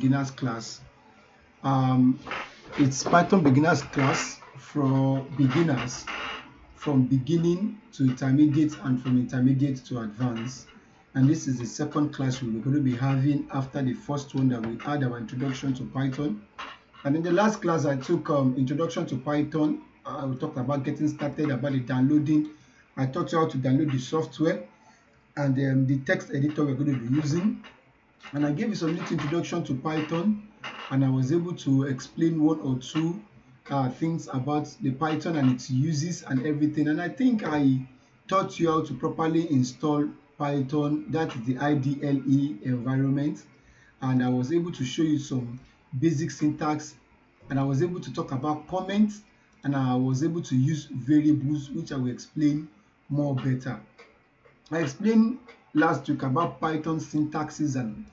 beginners class. It's Python beginners class for beginners from beginning to intermediate and from intermediate to advanced. And this is the second class we're going to be having after the first one that we had, our introduction to Python. And in the last class, I took introduction to Python. We talked about getting started, about the downloading. I taught you how to download the software and the text editor we're going to be using. And I gave you some little introduction to Python, and I was able to explain one or two things about the Python and its uses and everything. And I think I taught you how to properly install Python, that is the IDLE environment. And I was able to show you some basic syntax, and I was able to talk about comments, and I was able to use variables, which I will explain more better. I explained last week about Python syntaxes and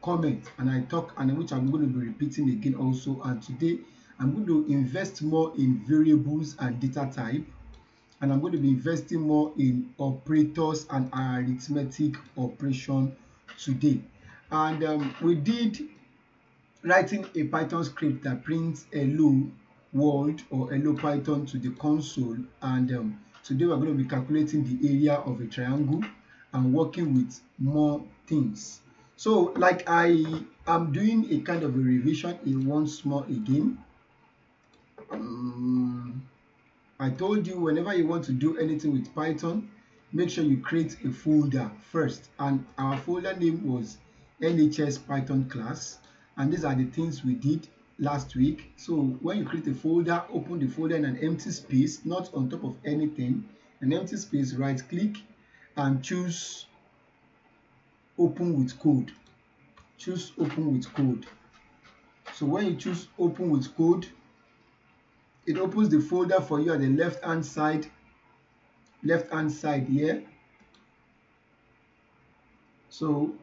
comment, and I talk, and which I'm going to be repeating again also. And today I'm going to invest more in variables and data type, and I'm going to be investing more in operators and arithmetic operation today. And we did writing a Python script that prints hello world or hello Python to the console, and today we're going to be calculating the area of a triangle and working with more things. So like I am doing a kind of a revision in once more again. I told you whenever you want to do anything with Python, make sure you create a folder first, and our folder name was LHS Python class, and these are the things we did last week. So when you create a folder, open the folder in an empty space, not on top of anything, an empty space, right click and choose open with code. Choose open with code. So when you choose open with code, it opens the folder for you at the left hand side here. So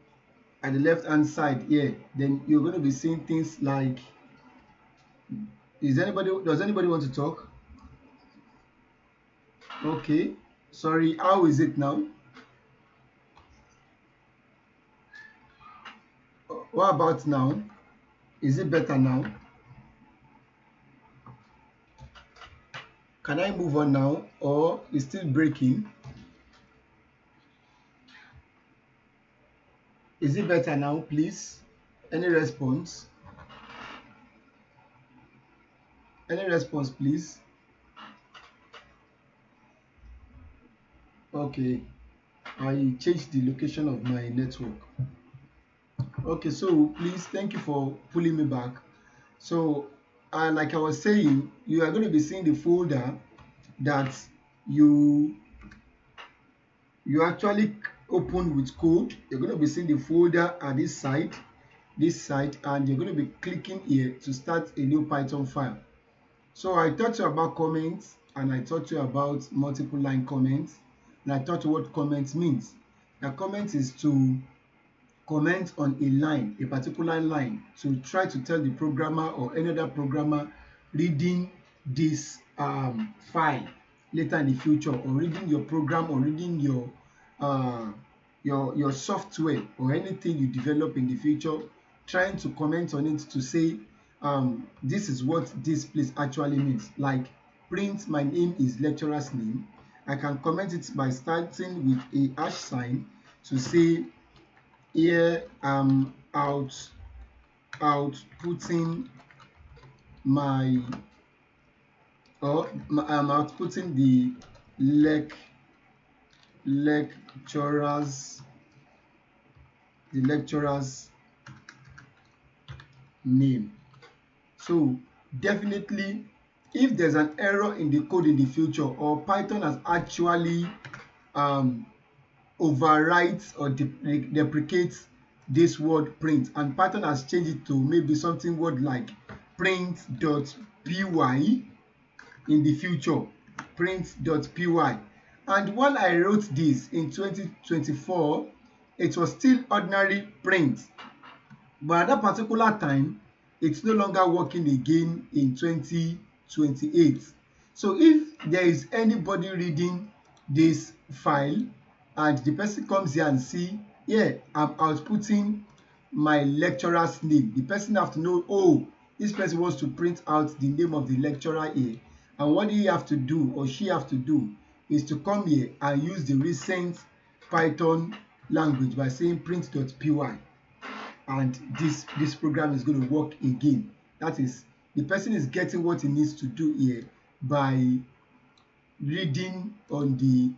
at the left hand side here, then you're going to be seeing things like, does anybody want to talk? Okay, sorry, how is it now? What about now? Is it better now? Can I move on now, or is still breaking? Is it better now, please? Any response? Any response, please? Okay, I changed the location of my network. Okay, so please, thank you for pulling me back. So like I was saying, you are going to be seeing the folder that you actually open with code. You're going to be seeing the folder at this side, and you're going to be clicking here to start a new Python file. So I taught you about comments, and I taught you about multiple line comments, and I taught you what comment means. A comment is to comment on a line, a particular line, to try to tell the programmer or any other programmer reading this file later in the future, or reading your program, or reading your software or anything you develop in the future, trying to comment on it to say this is what this place actually means. Like print my name is lecturer's name. I can comment it by starting with a hash sign to say here I'm outputting I'm outputting the lecturer's name. So definitely, if there's an error in the code in the future, or Python has actually overwrites or deprecates this word print, and Python has changed it to maybe something word like print.py in the future, print.py. And when I wrote this in 2024, it was still ordinary print, but at that particular time it's no longer working again in 2028. So if there is anybody reading this file and the person comes here and see, yeah, I'm outputting my lecturer's name. The person have to know, oh, this person wants to print out the name of the lecturer here, and what he have to do or she have to do is to come here and use the recent Python language by saying print.py, and this program is going to work again. That is, the person is getting what he needs to do here by reading on the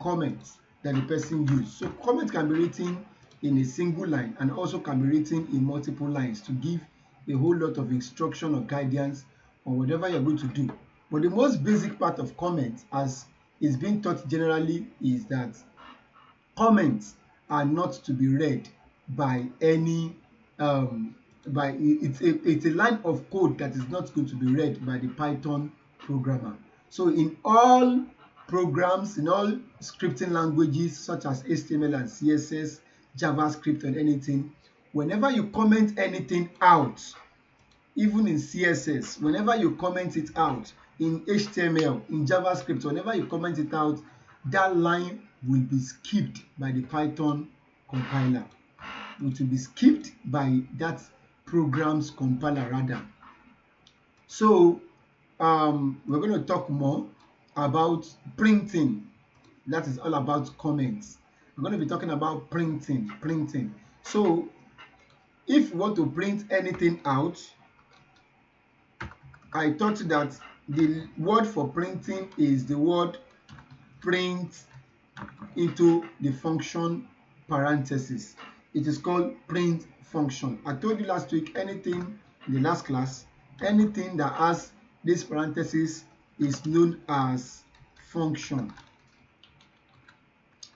comments that the person used. So comment can be written in a single line and also can be written in multiple lines to give a whole lot of instruction or guidance on whatever you're going to do. But the most basic part of comment, as is being taught generally, is that comments are not to be read by any it's a line of code that is not going to be read by the Python programmer. So in all programs, in all scripting languages such as HTML and CSS, JavaScript and anything, whenever you comment anything out, even in CSS, whenever you comment it out, in HTML, in JavaScript, whenever you comment it out, that line will be skipped by the Python compiler. It will be skipped by that program's compiler rather. So we're going to talk more about printing. That is all about comments. We're going to be talking about printing. So if you want to print anything out, I taught you that the word for printing is the word print into the function parenthesis. It is called print function. I told you last week, anything in the last class, anything that has this parenthesis is known as function.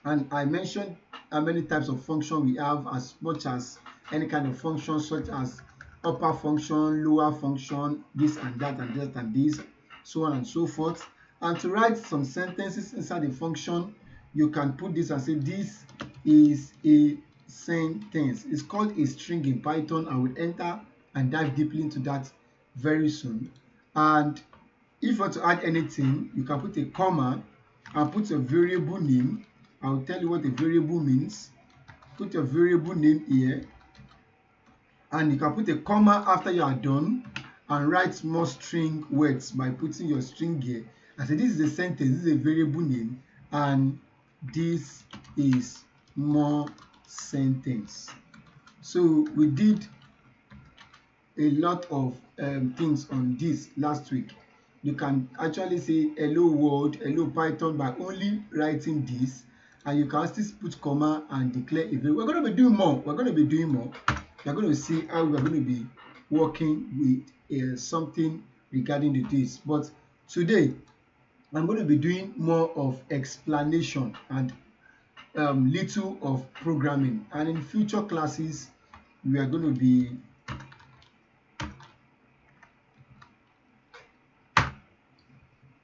And I mentioned how many types of function we have, as much as any kind of function, such as upper function, lower function, this and that and that and this, so on and so forth. And to write some sentences inside the function, you can put this and say this is a sentence. It's called a string in Python. I will enter and dive deeply into that very soon. And if you want to add anything, you can put a comma and put a variable name. I will tell you what a variable means. Put your variable name here, and you can put a comma after you are done and write more string words by putting your string here. I say this is a sentence, this is a variable name, and this is more sentence. So we did a lot of things on this last week. You can actually say hello world, hello Python by only writing this, and you can still put comma and declare a variable. We're going to be doing more. We're going to see how we're going to be working with something regarding this. But today, I'm going to be doing more of explanation and little of programming. And in future classes, we are going to be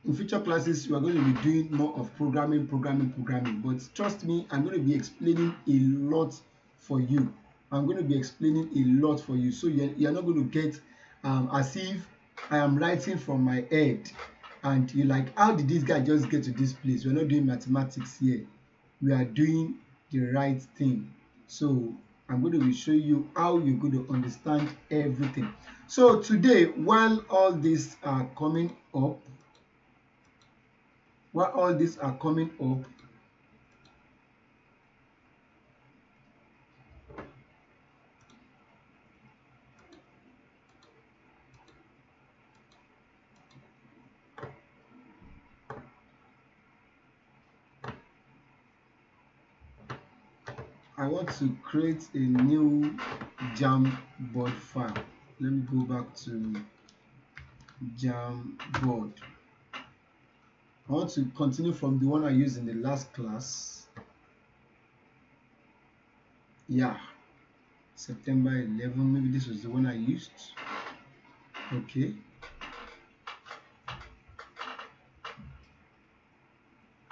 going to be doing more of programming. But trust me, I'm going to be explaining a lot for you. So you're not going to get as if I am writing from my head and you're like, how did this guy just get to this place? We're not doing mathematics here. We are doing the right thing. So I'm going to be showing you how you're going to understand everything. So today, while all these are coming up, I want to create a new Jamboard file. Let me go back to Jamboard. I want to continue from the one I used in the last class. Yeah, September 11, maybe this was the one I used. Okay.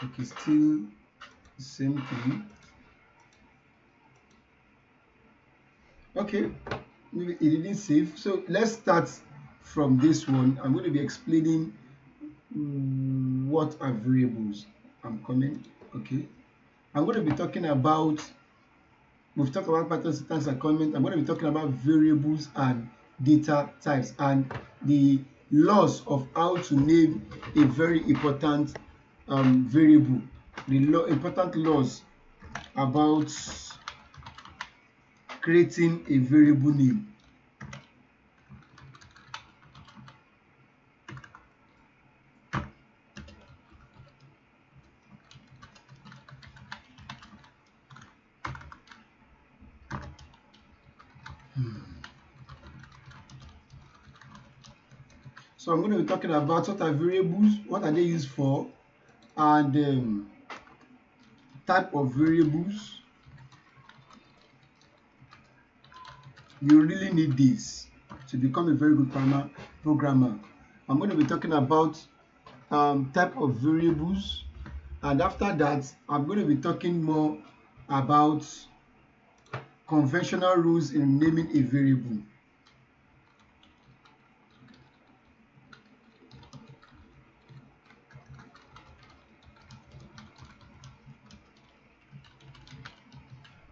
Okay, still the same thing. Okay, maybe it didn't save. So let's start from this one. I'm going to be explaining what are variables. I'm coming. Okay, I'm going to be talking about We've talked about pattern, syntax, and comment. I'm going to be talking about variables and data types and the laws of how to name a very important variable. The important laws about creating a variable name. So I'm going to be talking about what are variables, what are they used for, and type of variables. You really need this to become a very good programmer. I'm going to be talking about type of variables, and after that I'm going to be talking more about conventional rules in naming a variable.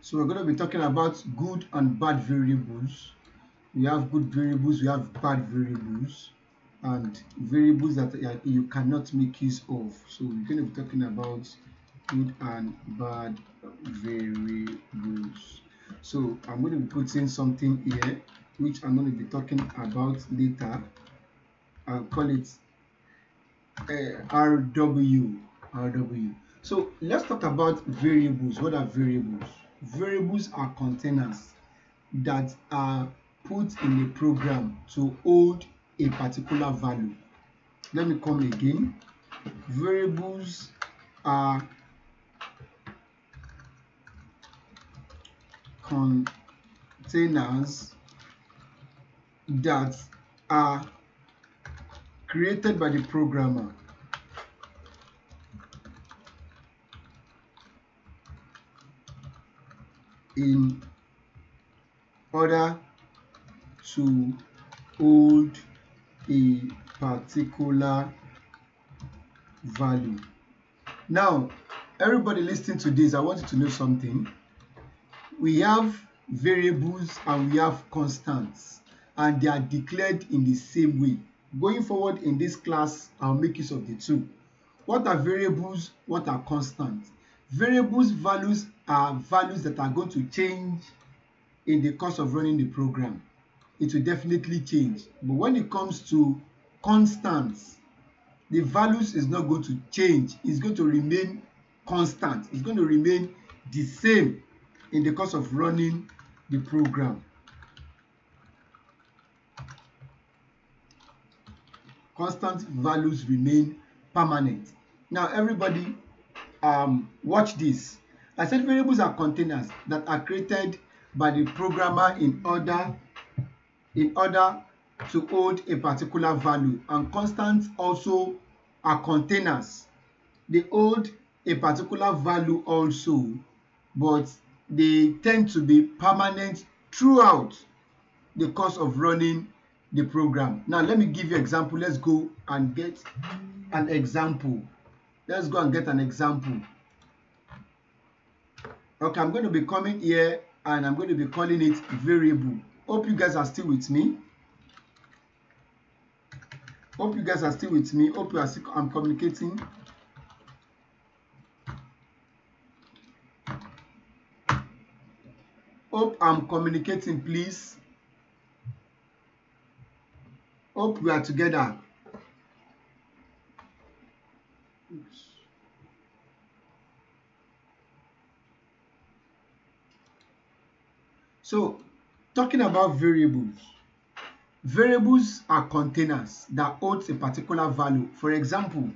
So we're going to be talking about good and bad variables. We have good variables, we have bad variables, and variables that you cannot make use of. So we're going to be talking about good and bad variables. So I'm going to be putting something here which I'm going to be talking about later. I'll call it RW. So let's talk about variables. What are variables? Variables are containers that are put in a program to hold a particular value. Let me come again. Variables are containers that are created by the programmer in order to hold a particular value. Now, everybody listening to this, I want you to know something. We have variables and we have constants, and they are declared in the same way. Going forward in this class, I'll make use of the two. What are variables? What are constants? Variables values are values that are going to change in the course of running the program. It will definitely change. But when it comes to constants, the values is not going to change. It's going to remain constant. It's going to remain the same in the course of running the program. Constant values remain permanent. Now everybody watch this. I said variables are containers that are created by the programmer in order to hold a particular value, and constants also are containers. They hold a particular value also, but they tend to be permanent throughout the course of running the program. Now let me give you an example. Let's go and get an example. Okay, I'm going to be coming here and I'm going to be calling it variable. Hope you guys are still with me. Hope you are still, I'm communicating. Hope I'm communicating, please. Hope we are together. Oops. So, talking about variables. Variables are containers that hold a particular value. For example,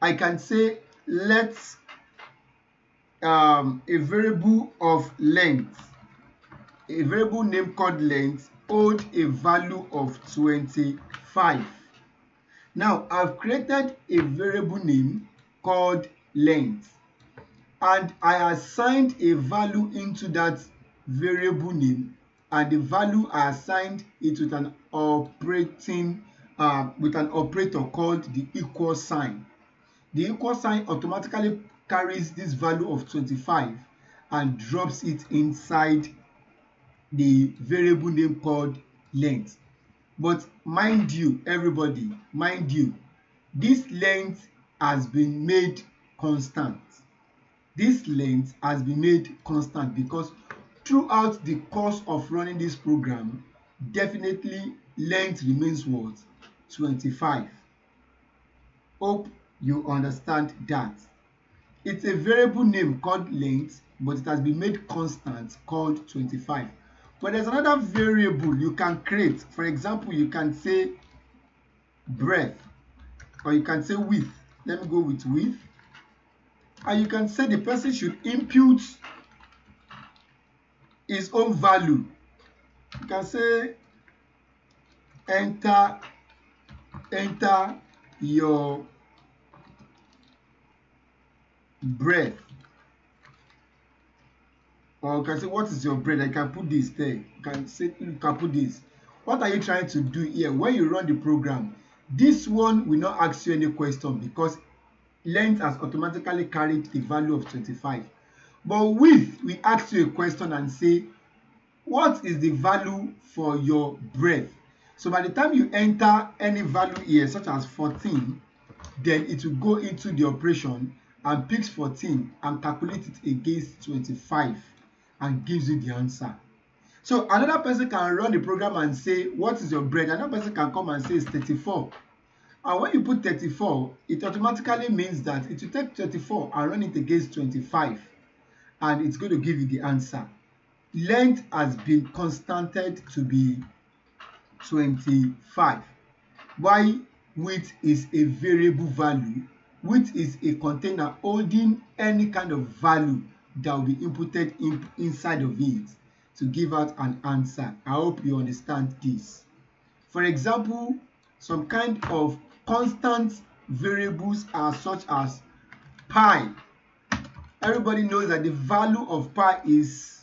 I can say let a variable of length, a variable name called length, hold a value of 25. Now, I've created a variable name called length, and I assigned a value into that variable name, and the value I assigned it with an operator called the equal sign. The equal sign automatically carries this value of 25, and drops it inside the variable name called length. But mind you, everybody, mind you, this length has been made constant. This length has been made constant because throughout the course of running this program, definitely length remains what? 25. Hope you understand that. It's a variable name called length, but it has been made constant called 25. But there's another variable you can create. For example, you can say breadth, or you can say width. Let me go with width. And you can say the person should input his own value. You can say enter your breadth, or you can say what is your breadth. I can put this there. You can put this. What are you trying to do here? When you run the program, this one will not ask you any question because length has automatically carried the value of 25. But width, we ask you a question and say, what is the value for your breadth? So by the time you enter any value here, such as 14, then it will go into the operation and picks 14 and calculate it against 25 and gives you the answer. So another person can run the program and say, what is your breadth? Another person can come and say it's 34. And when you put 34, it automatically means that it will take 34 and run it against 25, and it's going to give you the answer. Length has been constanted to be 25. Why? Width is a variable value. Width is a container holding any kind of value that will be inputted inside of it to give out an answer. I hope you understand this. For example, some kind of constant variables are such as pi. Everybody knows that the value of pi is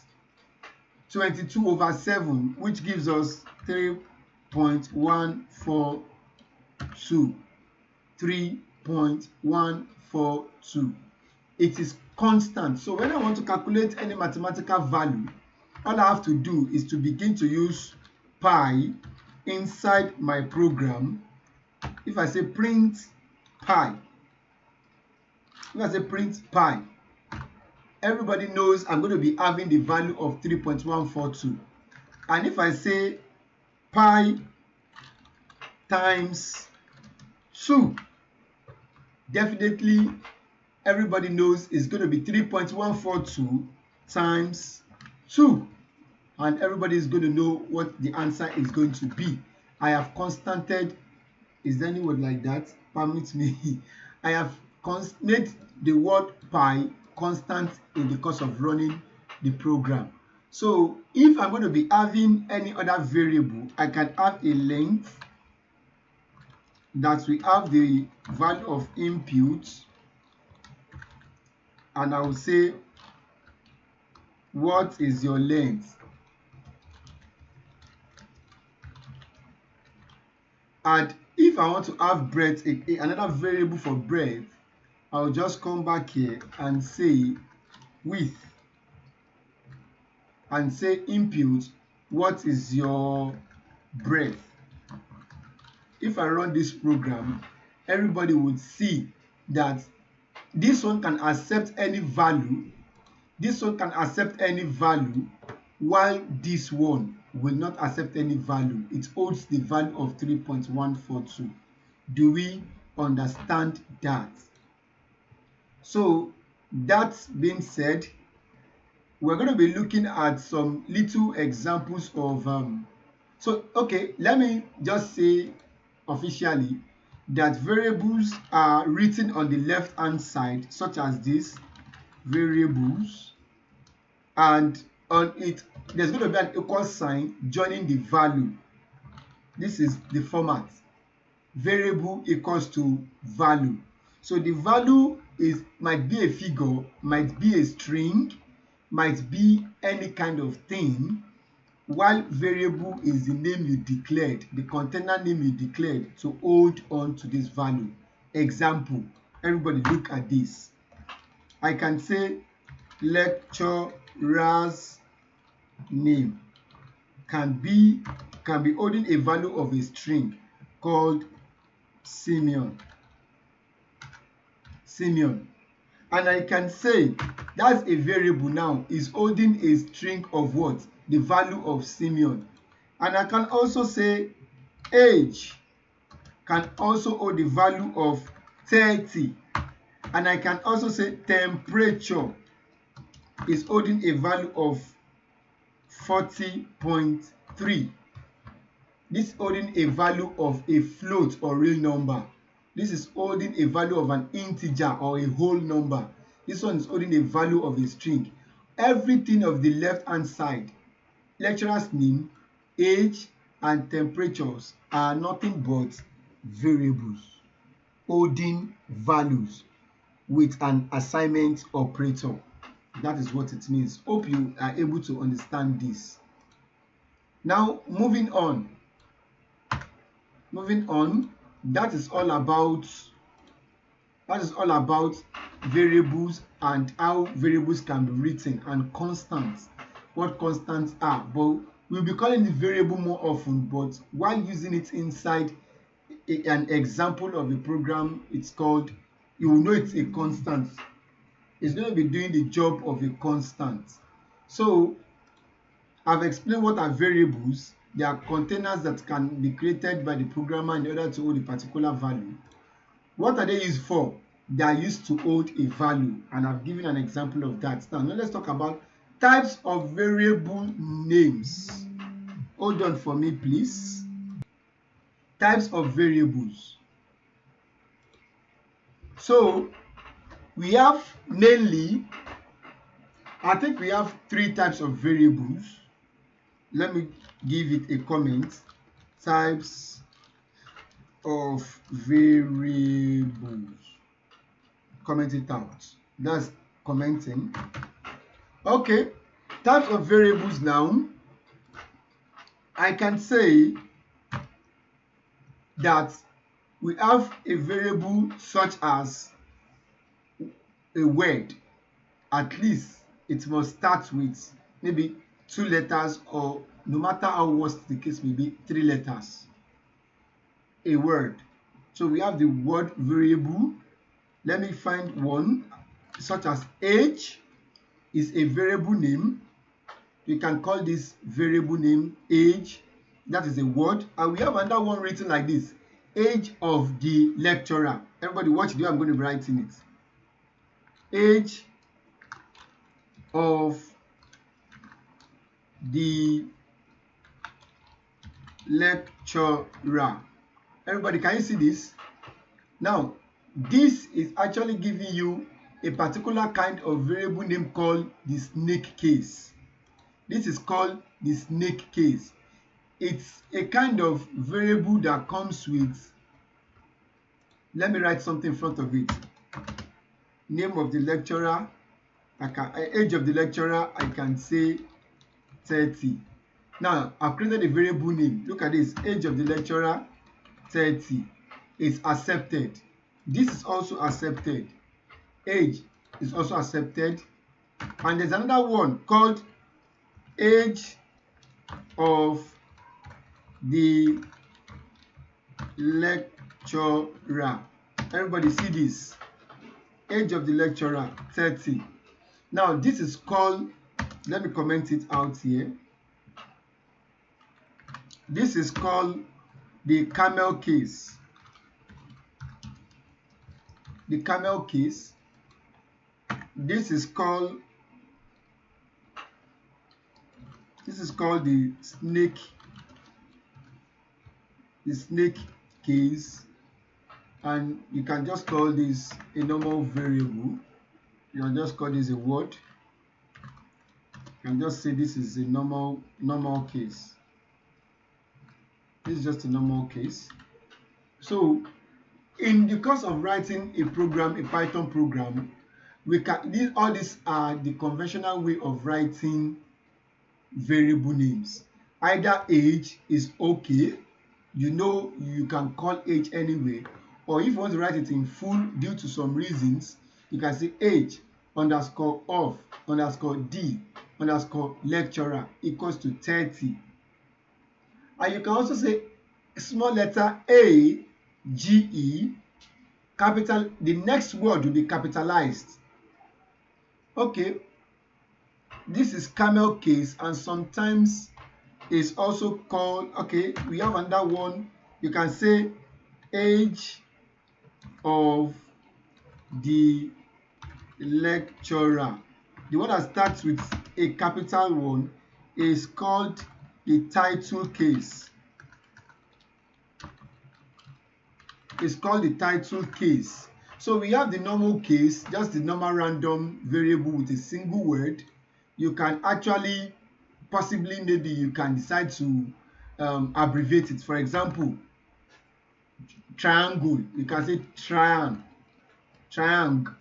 22/7, which gives us 3.142. 3.142. It is constant. So when I want to calculate any mathematical value, all I have to do is to begin to use pi inside my program. If I say print pi, everybody knows I'm going to be having the value of 3.142. And if I say pi times 2, definitely everybody knows it's going to be 3.142 times 2. And everybody is going to know what the answer is going to be. I have constanted, is there any word like that? Permit me. I have made the word pi constant in the course of running the program. So if I'm going to be having any other variable, I can have a length that we have the value of input, and I will say, what is your length? And if I want to have breadth, another variable for breadth, I'll just come back here and say width and say input, what is your breadth? If I run this program, everybody would see that this one can accept any value, this one can accept any value, while this one will not accept any value. It holds the value of 3.142. Do we understand that? So that being said, we're going to be looking at some little examples of okay, let me just say officially that variables are written on the left hand side, such as this variables, and on it there's going to be an equal sign joining the value. This is the format. Variable equals to value. So the value might be a figure, might be a string, might be any kind of thing, while variable is the name you declared, the container name you declared to hold on to this value. Example, everybody look at this. I can say lecture lecturer's name can be holding a value of a string called Simeon. And I can say that's a variable now is holding a string of what? The value of Simeon. And I can also say age can also hold the value of 30. And I can also say temperature is holding a value of 40.3. This is holding a value of a float or real number. This is holding a value of an integer or a whole number. This one is holding a value of a string. Everything of the left hand side, lecturer's name, age, and temperatures are nothing but variables holding values with an assignment operator. That is what it means. Hope you are able to understand this. Now, moving on, that is all about variables and how variables can be written, and constants, what constants are. But we'll be calling it variable more often, but while using it inside an example of a program, it's called, you will know it's a constant. It's going to be doing the job of a constant. So I've explained what are variables. They are containers that can be created by the programmer in order to hold a particular value. What are they used for? They are used to hold a value, and I've given an example of that. Now let's talk about types of variable names. Hold on for me, please. Types of variables. So we have mainly, I think we have 3 types of variables. Let me give it a comment. Types of variables. Comment it out. That's commenting. Okay. Types of variables now. I can say that we have a variable such as a word. At least it must start with maybe 2 letters, or no matter how worst the case may be, 3 letters. A word. So we have the word variable. Let me find one such as age is a variable name. You can call this variable name age. That is a word. And we have another one written like this: age of the lecturer. Everybody watch the way I'm going to be writing it. Age of the lecturer. Everybody, can you see this? Now, this is actually giving you a particular kind of variable name called the snake case. This is called the snake case. It's a kind of variable that comes with, let me write something in front of it. Name of the lecturer, age of the lecturer, I can say 30. Now, I've created a variable name. Look at this, age of the lecturer, 30. It's accepted. This is also accepted. Age is also accepted. And there's another one called age of the lecturer. Everybody see this? Age of the lecturer, 30. Now, this is called, let me comment it out here. This is called the camel case. The camel case. This is called the snake case, and you can just call this a normal variable. You can just call this a word. You can just say this is a normal case. This is just a normal case. So in the course of writing a program, a Python program, all these are the conventional way of writing variable names. Either age is okay, you can call age anyway, or if you want to write it in full due to some reasons, you can say age underscore of underscore d. underscore lecturer equals to 30. And you can also say small letter A, G, E, capital, the next word will be capitalized. Okay, this is camel case, and sometimes it's also called, okay, we have another one. You can say age of the lecturer. The one that starts with a capital one is called the title case. It's called the title case. So we have the normal case, just the normal random variable with a single word. You can actually, possibly, maybe you can decide to abbreviate it. For example, triangle, you can say triangle.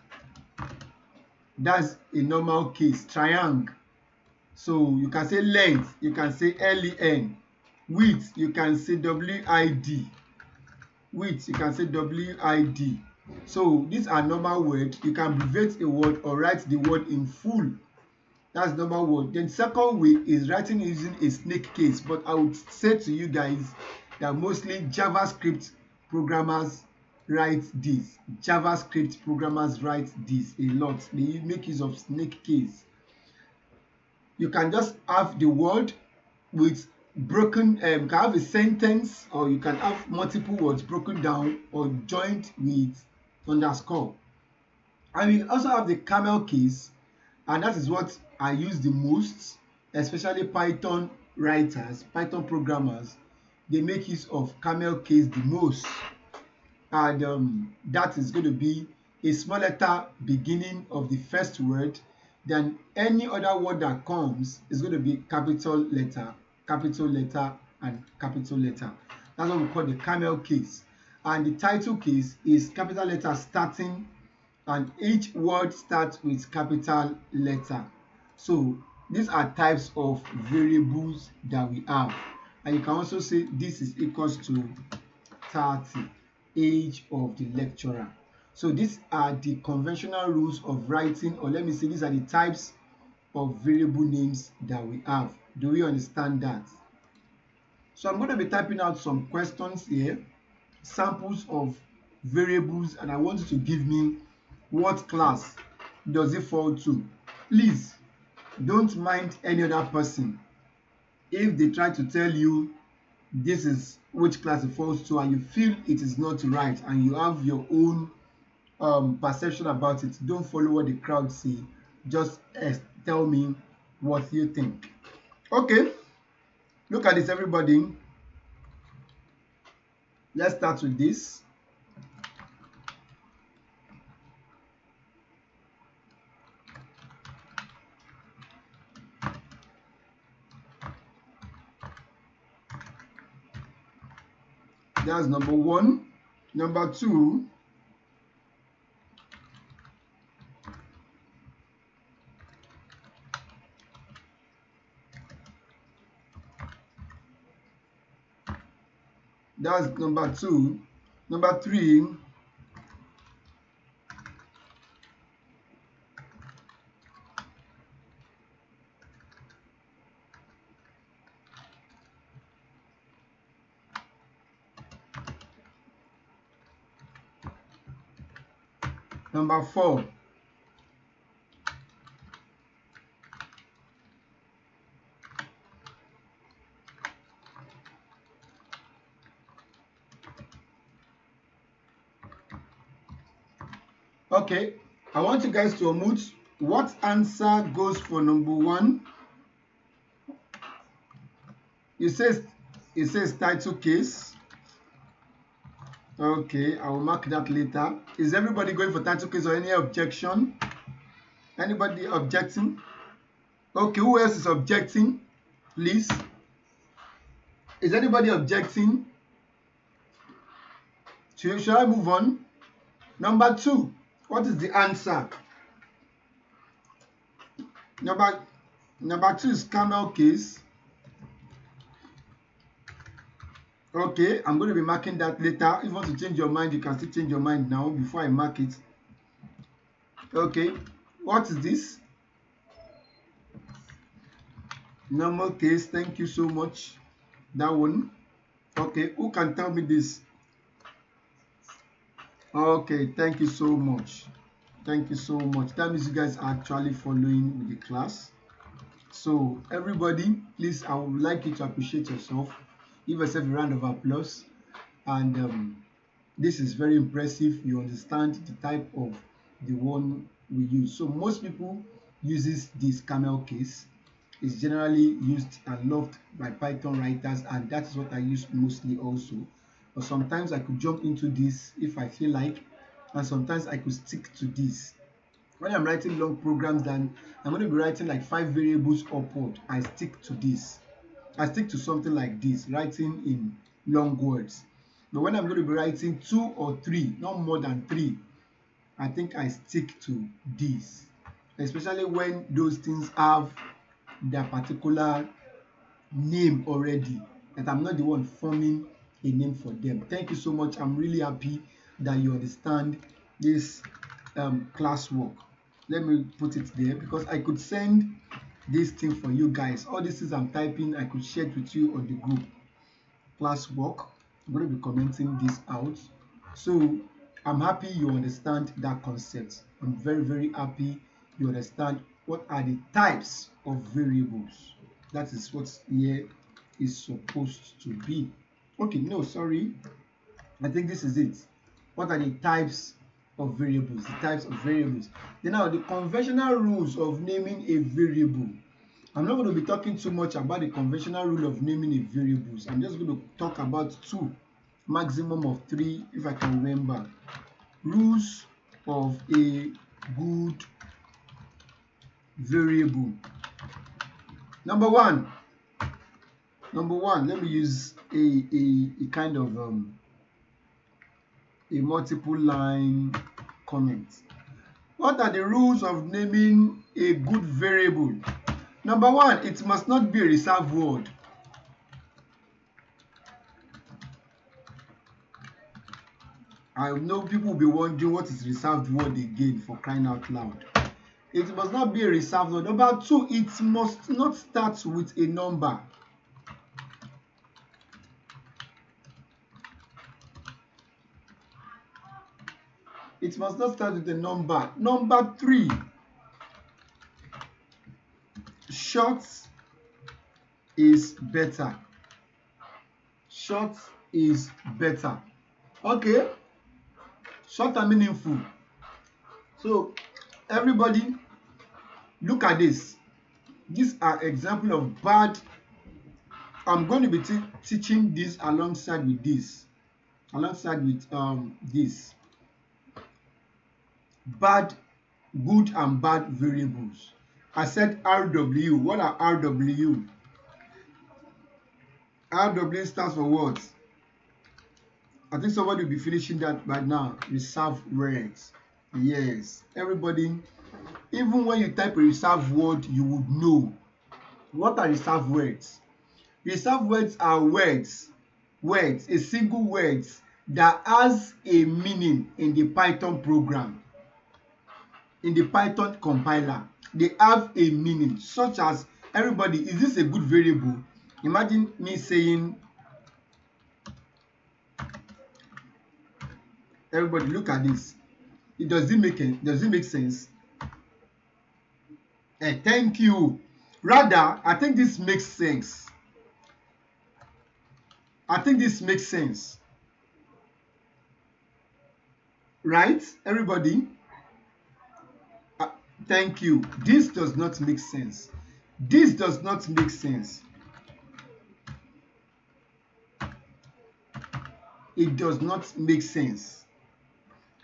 That's a normal case, triangle. So you can say length, you can say len. Width, you can say wid. Width, you can say wid. So these are normal words. You can abbreviate a word or write the word in full. That's normal word. Then second way is writing using a snake case. But I would say to you guys that mostly JavaScript programmers write this. JavaScript programmers write this a lot. They make use of snake case. You can just have the word with broken, you can have a sentence, or you can have multiple words broken down or joined with underscore. And we also have the camel case, and that is what I use the most, especially Python writers, Python programmers. They make use of camel case the most. And that is going to be a small letter beginning of the first word. Then any other word that comes is going to be capital letter, and capital letter. That's what we call the camel case. And the title case is capital letter starting, and each word starts with capital letter. So these are types of variables that we have. And you can also say this is equals to 30, age of the lecturer. So these are the conventional rules of writing, or let me say these are the types of variable names that we have. Do we understand that? So I'm going to be typing out some questions here, samples of variables, and I want you to give me what class does it fall to. Please don't mind any other person. If they try to tell you this is which class it falls to and you feel it is not right and you have your own perception about it, don't follow what the crowd say. Just tell me what you think. Okay, look at this, everybody. Let's start with this. That's number one. Number two, that's number two. Number three, number four, okay, I want you guys to unmute. What answer goes for number one? It says title case. Okay, I will mark that later. Is everybody going for title case or any objection? Anybody objecting? Okay, who else is objecting? Please. Is anybody objecting? Should I move on? Number two, what is the answer? Number two is camel case. Okay, I'm going to be marking that later. If you want to change your mind, you can still change your mind now before I mark it. Okay, what is this? Normal case, thank you so much. That one. Okay, who can tell me this? Okay, thank you so much. Thank you so much. That means you guys are actually following with the class. So everybody, please, I would like you to appreciate yourself. Give yourself a round of applause. And this is very impressive. You understand the type of the one we use. So most people uses this camel case. It's generally used and loved by Python writers, and that is what I use mostly also. But sometimes I could jump into this if I feel like, and sometimes I could stick to this. When I'm writing long programs, then I'm going to be writing like 5 variables upward. I stick to this. I stick to something like this, writing in long words. But when I'm going to be writing 2 or 3, not more than 3, I think I stick to this. Especially when those things have their particular name already, that I'm not the one forming a name for them. Thank you so much. I'm really happy that you understand this classwork. Let me put it there because I could send this thing for you guys. All these things I'm typing, I could share it with you on the group. Classwork. I'm going to be commenting this out. So I'm happy you understand that concept. I'm very, very happy you understand what are the types of variables. That is what here is supposed to be. Okay, no, sorry. I think this is it. What are the types of variables? The types of variables. Then now the conventional rules of naming a variable. I'm not going to be talking too much about the conventional rule of naming a variables. I'm just going to talk about 2, maximum of 3 if I can remember. Rules of a good variable. Number one, let me use a kind of a multiple line comment. What are the rules of naming a good variable? Number one, it must not be a reserved word. I know people will be wondering what is reserved word again, for crying out loud. It must not be a reserved word. Number two, it must not start with a number. It must not start with a number. Number three, short is better. Short is better. Okay, short and meaningful. So everybody, look at this. These are examples of bad. I'm going to be teaching this alongside with this. This. Bad, good and bad variables. I said RW. What are RW? RW stands for what? I think somebody will be finishing that right now. Reserved words. Yes. Everybody, even when you type a reserved word, you would know. What are reserved words? Reserved words are words, a single words that has a meaning in the Python program, in the Python compiler. They have a meaning, such as, everybody, is this a good variable? Imagine me saying, everybody look at this. Does it make sense? Thank you. Rather, I think this makes sense. Right, everybody? Thank you. This does not make sense. This does not make sense. It does not make sense.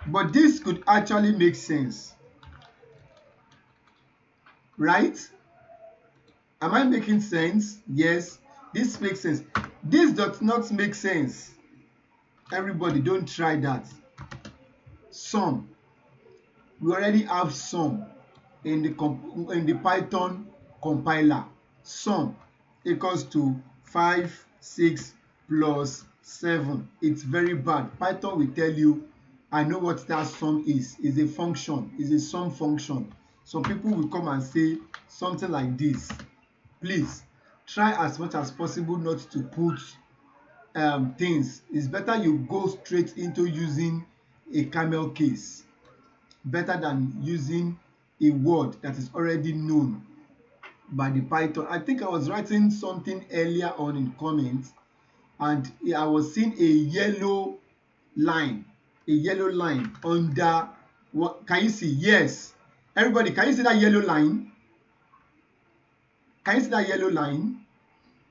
But this could actually make sense. Right? Am I making sense? Yes. This makes sense. This does not make sense. Everybody, don't try that. Sum. We already have sum in the Python compiler. Sum equals to 5, 6 plus 7. It's very bad. Python will tell you, I know what that sum is. It's a function. It's a sum function. Some people will come and say something like this. Please, try as much as possible not to put things. It's better you go straight into using a camel case better than using a word that is already known by the Python. I think I was writing something earlier on in comments, and I was seeing line, a yellow line under what can you see? Yes. Everybody, can you see that yellow line? Can you see that yellow line?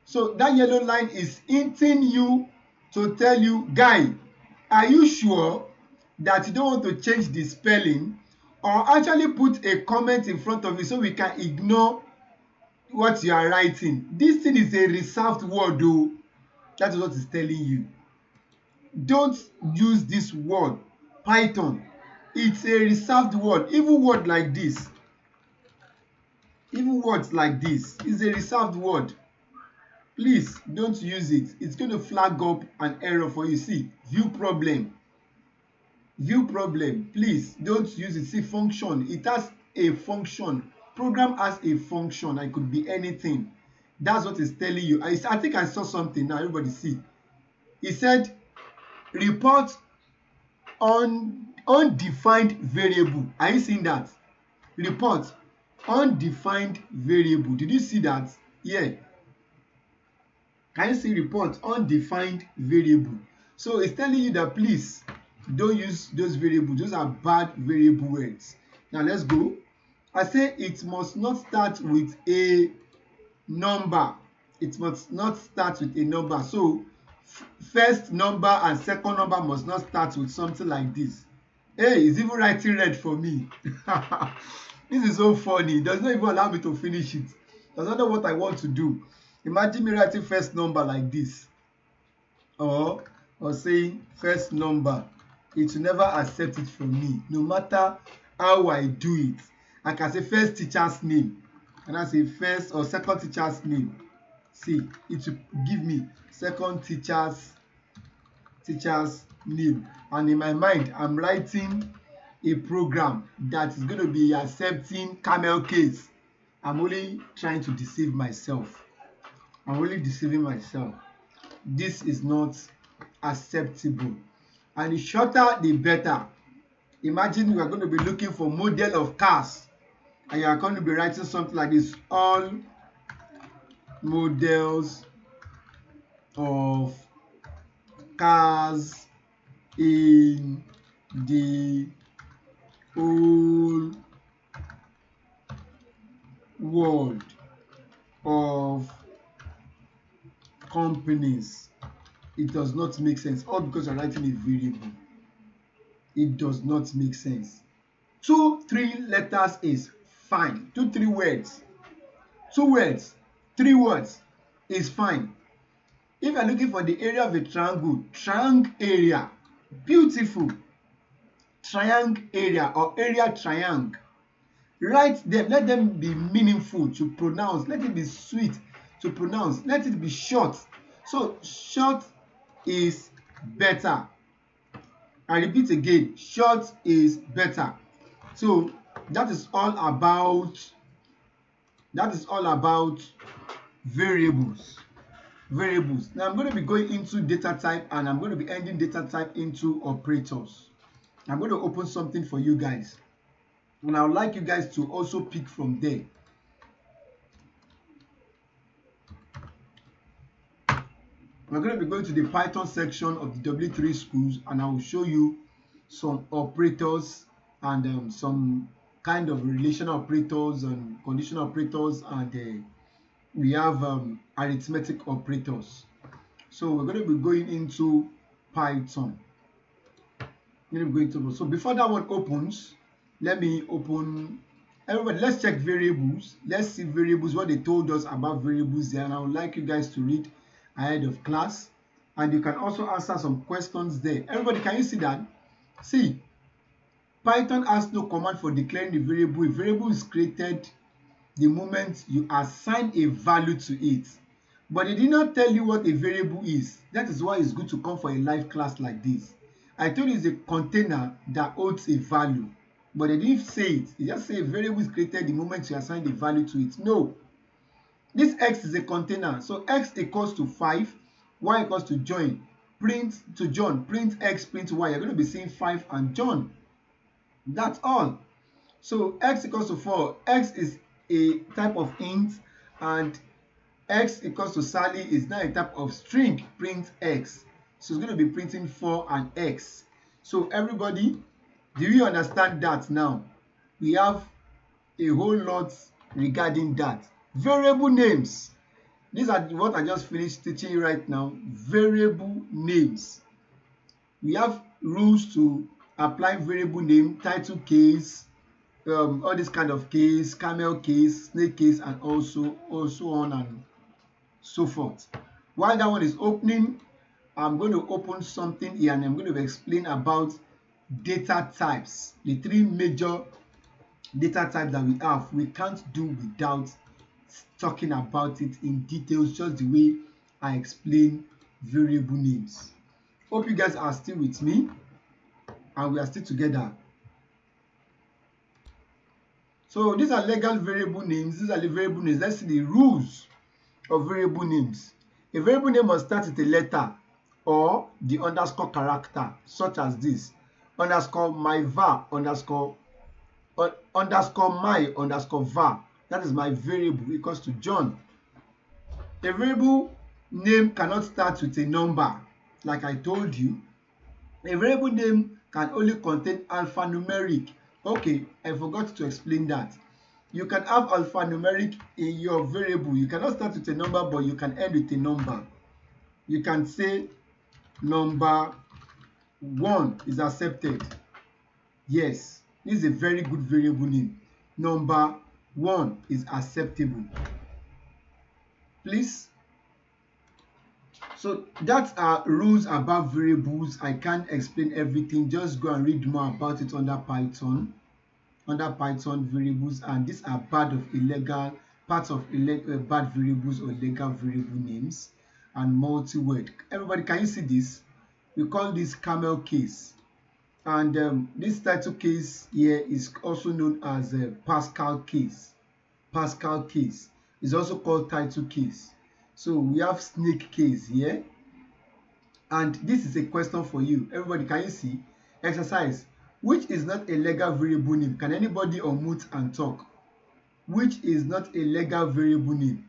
So that yellow line is hinting you to tell you, guy, are you sure that you don't want to change the spelling, or actually put a comment in front of it so we can ignore what you are writing? This thing is a reserved word though. That is what it's telling you. Don't use this word Python. It's a reserved word. Even words like this is a reserved word. Please don't use it. It's going to flag up an error for you. See, view problem. Please don't use it. See, function, it has a function. Program has a function. It could be anything. That's what it's telling you. I think I saw something now. Everybody see. It said report undefined variable. Are you seeing that? Report undefined variable. Did you see that? Yeah. Can you see report undefined variable? So it's telling you that please don't use those variables. Those are bad variable words. Now let's go. I say it must not start with a number. It must not start with a number. So first number and second number must not start with something like this. Hey, it's even writing red for me. This is so funny. It does not even allow me to finish it. That's not what I want to do. Imagine me writing first number like this, or saying first number. It will never accept it from me, no matter how I do it. I can say first teacher's name, and I say first or second teacher's name. See, it will give me second teacher's name, and in my mind I'm writing a program that is going to be accepting camel case. I'm only trying to deceive myself. I'm only deceiving myself. This is not acceptable, and the shorter the better. Imagine you are going to be looking for model of cars, and you are going to be writing something like this: all models of cars in the whole world of companies. It does not make sense, all because you're writing a variable. It does not make sense. 2-3 letters is fine. 2-3 words, 2 words, 3 words is fine. If you're looking for the area of a triangle, triangle area, beautiful. Triangle area or area triangle. Write them, let them be meaningful to pronounce, let it be sweet to pronounce, let it be short. So short is better. I repeat again, short is better. So that is all about variables. Now I'm going to be going into data type, and I'm going to be ending data type into operators. I'm going to open something for you guys, and I would like you guys to also pick from there. We're going to be going to the Python section of the W3 schools, and I will show you some operators and some kind of relational operators and conditional operators, and we have arithmetic operators. So we're going to be going into Python. So before that one opens, let me open. Everybody, let's check variables. Let's see variables, what they told us about variables there, and I would like you guys to read ahead of class, and you can also answer some questions there. Everybody, can you see that? See, Python has no command for declaring a variable. A variable is created the moment you assign a value to it, but they did not tell you what a variable is. That is why it's good to come for a live class like this. I told you it's a container that holds a value, but they didn't say it. They just say a variable is created the moment you assign the value to it. No, This X is a container. So X equals to 5, Y equals to join. Print to John, print X, print Y. You're going to be seeing 5 and John. That's all. So X equals to 4. X is a type of int, and X equals to Sally is now a type of string, print X. So it's going to be printing 4 and X. So everybody, do you understand that now? We have a whole lot regarding that. Variable names. These are what I just finished teaching you right now. Variable names. We have rules to apply variable name, title case, all this kind of case, camel case, snake case, and also on and so forth. While that one is opening, I'm going to open something here and I'm going to explain about data types. The three major data types that we have. We can't do without talking about it in details, just the way I explain variable names. Hope you guys are still with me and we are still together. So these are legal variable names. These are the variable names. Let's see the rules of variable names. A variable name must start with a letter or the underscore character, such as this: underscore my var underscore my underscore var. That is my variable equals to John. A variable name cannot start with a number, like I told you. A variable name can only contain alphanumeric. Okay, I forgot to explain that. You can have alphanumeric in your variable. You cannot start with a number, but you can end with a number. You can say number 1 is accepted. Yes, this is a very good variable name. Number 1 is acceptable. Please. So that are rules about variables. I can't explain everything. Just go and read more about it under Python. Under Python variables, and these are parts of bad variables or legal variable names and multi-word. Everybody, can you see this? We call this camel case, and this title case here is also known as Pascal case. Pascal case is also called title case. So we have snake case here, and this is a question for you. Everybody, can you see? Exercise: which is not a legal variable name? Can anybody unmute and talk? Which is not a legal variable name?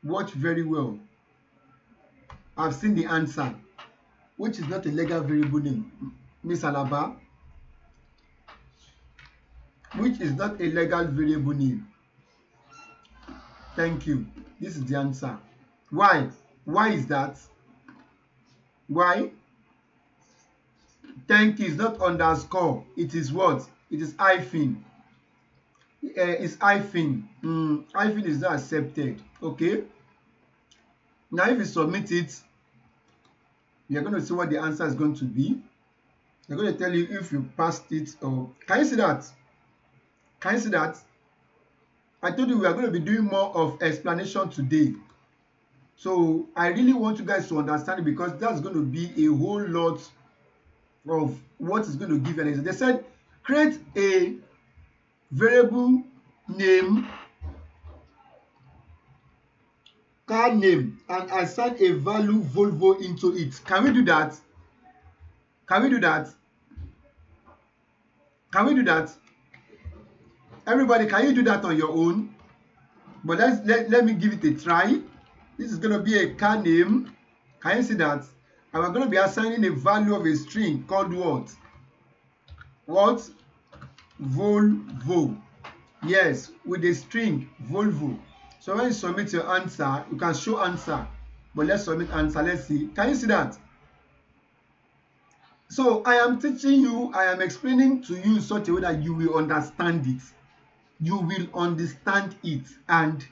Watch very well. I've seen the answer. Which is not a legal variable name? Miss Alaba. Which is not a legal variable name? Thank you. This is the answer. Why? Why is that? Why? Thank you. It's not underscore. It is what? It is hyphen. It's hyphen. Hyphen is not accepted. Okay. Now, if you submit it, you're going to see what the answer is going to be. They're going to tell you if you passed it or... Can you see that? Can you see that? I told you we are going to be doing more of explanation today. So I really want you guys to understand it, because that's going to be a whole lot of what is going to give an answer. They said create a variable name, car name, and assign a value Volvo into it. Can we do that? Can we do that? Can we do that? Everybody, can you do that on your own? But let me give it a try. This is going to be a car name. Can you see that? And we're going to be assigning a value of a string called what? What? Volvo. Yes, with a string Volvo. So when you submit your answer, you can show answer. But let's submit answer. Let's see. Can you see that? So I am teaching you, I am explaining to you in such a way that you will understand it. You will understand it, and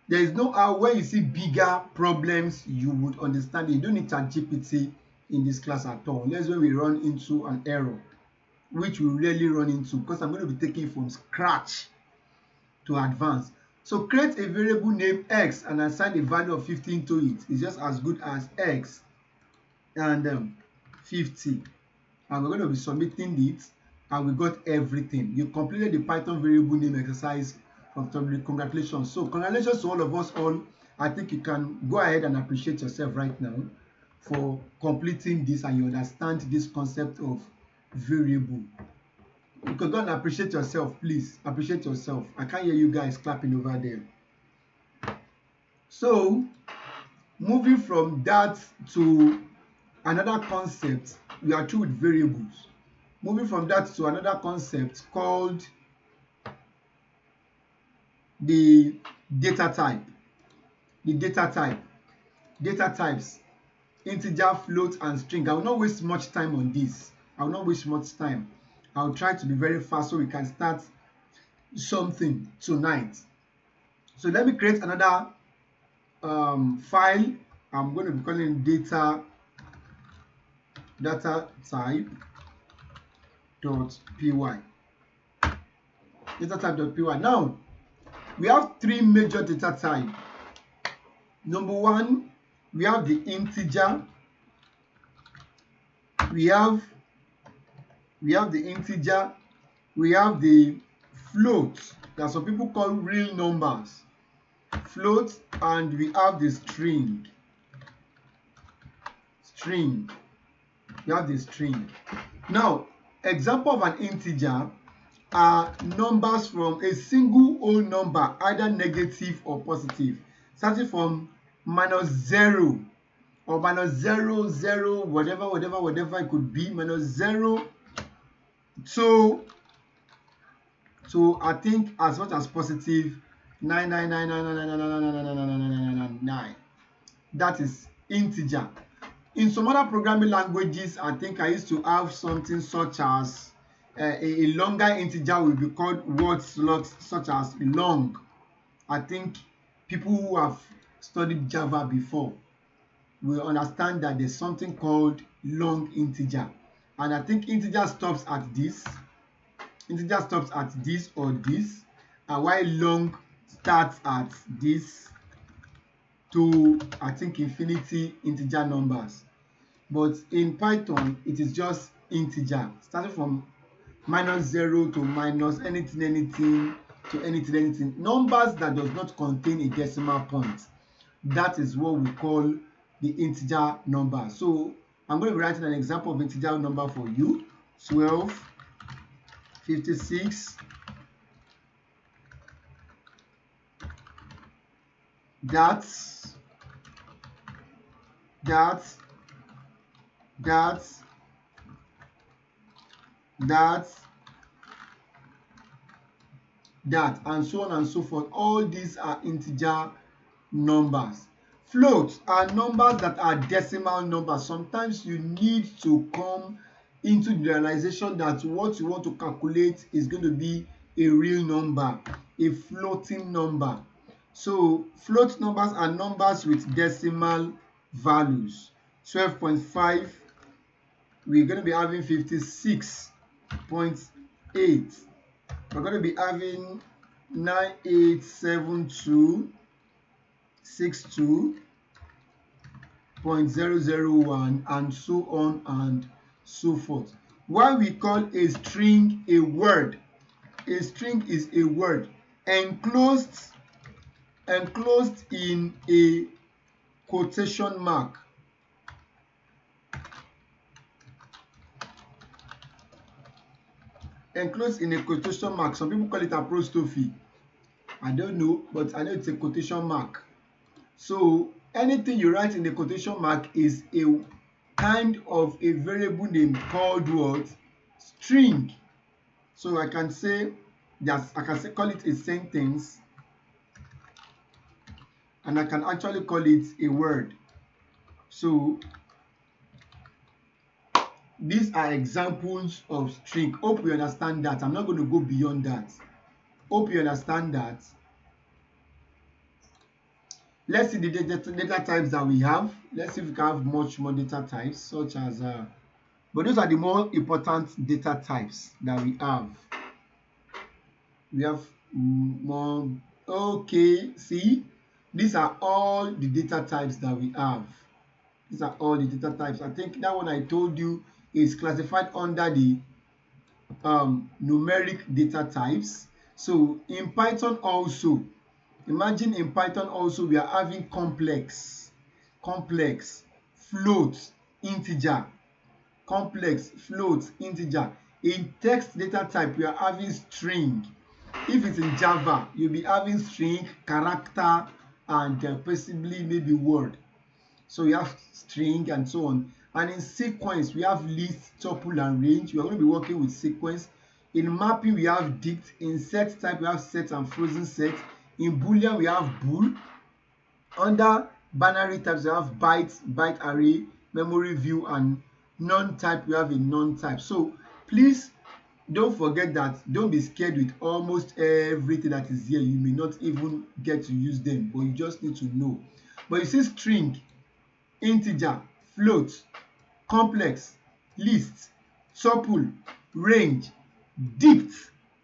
there is no how when you see bigger problems you would understand it. You don't need ChatGPT in this class at all, unless when we run into an error, which we rarely run into, because I'm going to be taking from scratch to advance. So create a variable name X and assign a value of 15 to it. It's just as good as X and 50, and we're going to be submitting it, and we got everything. You completed the Python variable name exercise comfortably. Congratulations. So congratulations to all of us all. I think you can go ahead and appreciate yourself right now for completing this, and you understand this concept of variable. You can go and appreciate yourself, please. Appreciate yourself. I can't hear you guys clapping over there. So moving from that to another concept, we are through with variables. Moving from that to another concept called the data type. The data types, integer, float, and string. I will not waste much time on this. I will not waste much time. I will try to be very fast so we can start something tonight. So let me create another file. I'm going to be calling data type dot py. Data type dot py. Now we have three major data type. Number one, we have the integer. We have the integer. We have the float that some people call real numbers. Float, and we have the string. We have the string. Now, example of an integer are numbers from a single whole number, either negative or positive, starting from -0 or -0, 0, whatever it could be, -0 to I think as much as positive 9999999999999. That is integer. In some other programming languages, I think I used to have something such as a longer integer will be called word slots, such as long. I think people who have studied Java before will understand that there's something called long integer, and I think integer stops at this. Integer stops at this or this, and while long starts at this to I think infinity integer numbers. But in Python, it is just integer, starting from -0 to minus anything to anything. Numbers that does not contain a decimal point. That is what we call the integer number. So I'm going to be writing an example of integer number for you. 12, 56, that's and so on and so forth. All these are integer numbers. Floats are numbers that are decimal numbers. Sometimes you need to come into the realization that what you want to calculate is going to be a real number, a floating number. So float numbers are numbers with decimal values. 12.5, we're going to be having 56.8. We're going to be having 987262.001 and so on and so forth. Why we call a string a word? A string is a word enclosed in a quotation mark. Enclosed in a quotation mark. Some people call it apostrophe. I don't know, but I know it's a quotation mark. So anything you write in the quotation mark is a kind of a variable name called what? String. So I can say call it a sentence, and I can actually call it a word. So these are examples of string. Hope you understand that. I'm not going to go beyond that. Hope you understand that. Let's see the data types that we have. Let's see if we can have much more data types, such as but those are the more important data types that we have. We have more. Okay, see, these are all the data types that we have. These are all the data types. I think that one I told you is classified under the numeric data types. So in Python also, imagine in Python also we are having complex, float, integer, complex, float, integer. In text data type we are having string. If it's in Java, you'll be having string, character, and possibly maybe word. So we have string and so on. And in sequence, we have list, tuple, and range. We are going to be working with sequence. In mapping, we have dict. In set type, we have set and frozen set. In Boolean, we have bool. Under binary types, we have byte, byte array, memory view, and non-type, we have a non-type. So please don't forget that. Don't be scared with almost everything that is here. You may not even get to use them, but you just need to know. But you see string, integer, float, complex, list, tuple, range, dict,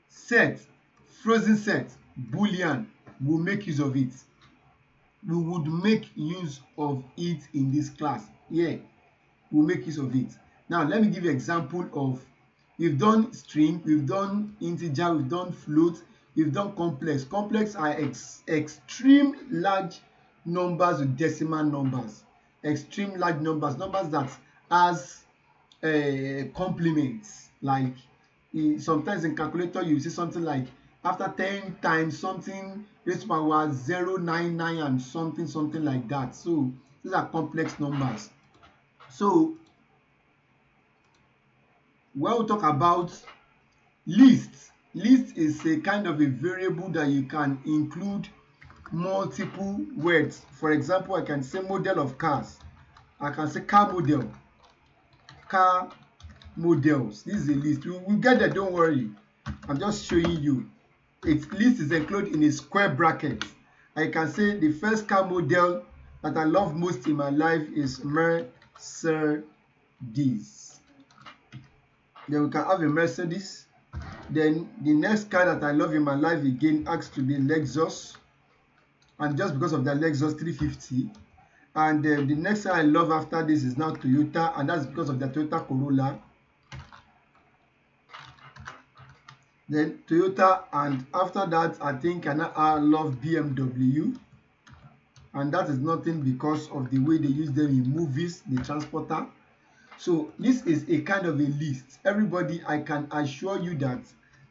set, frozen set, boolean. We'll make use of it. We would make use of it in this class. Yeah, we'll make use of it. Now let me give you example of, we've done string, we've done integer, we've done float, we've done complex. Complex are extreme large numbers with decimal numbers. Extreme large numbers, numbers that has complements. Like sometimes in calculator you see something like after 10 times something raised to power 099 and something like that. So these are complex numbers. So when we talk about list, list is a kind of a variable that you can include multiple words. For example, I can say model of cars. I can say car model, car models. This is a list. We'll get there, don't worry. I'm just showing you. Its list is included in a square bracket. I can say the first car model that I love most in my life is Mercedes. Then we can have a Mercedes. Then the next car that I love in my life again has to be Lexus. And just because of that Lexus 350. And the next car I love after this is now Toyota, and that's because of the Toyota Corolla. Then Toyota, and after that I think I love BMW, and that is nothing because of the way they use them in movies, the transporter. So this is a kind of a list. Everybody, I can assure you that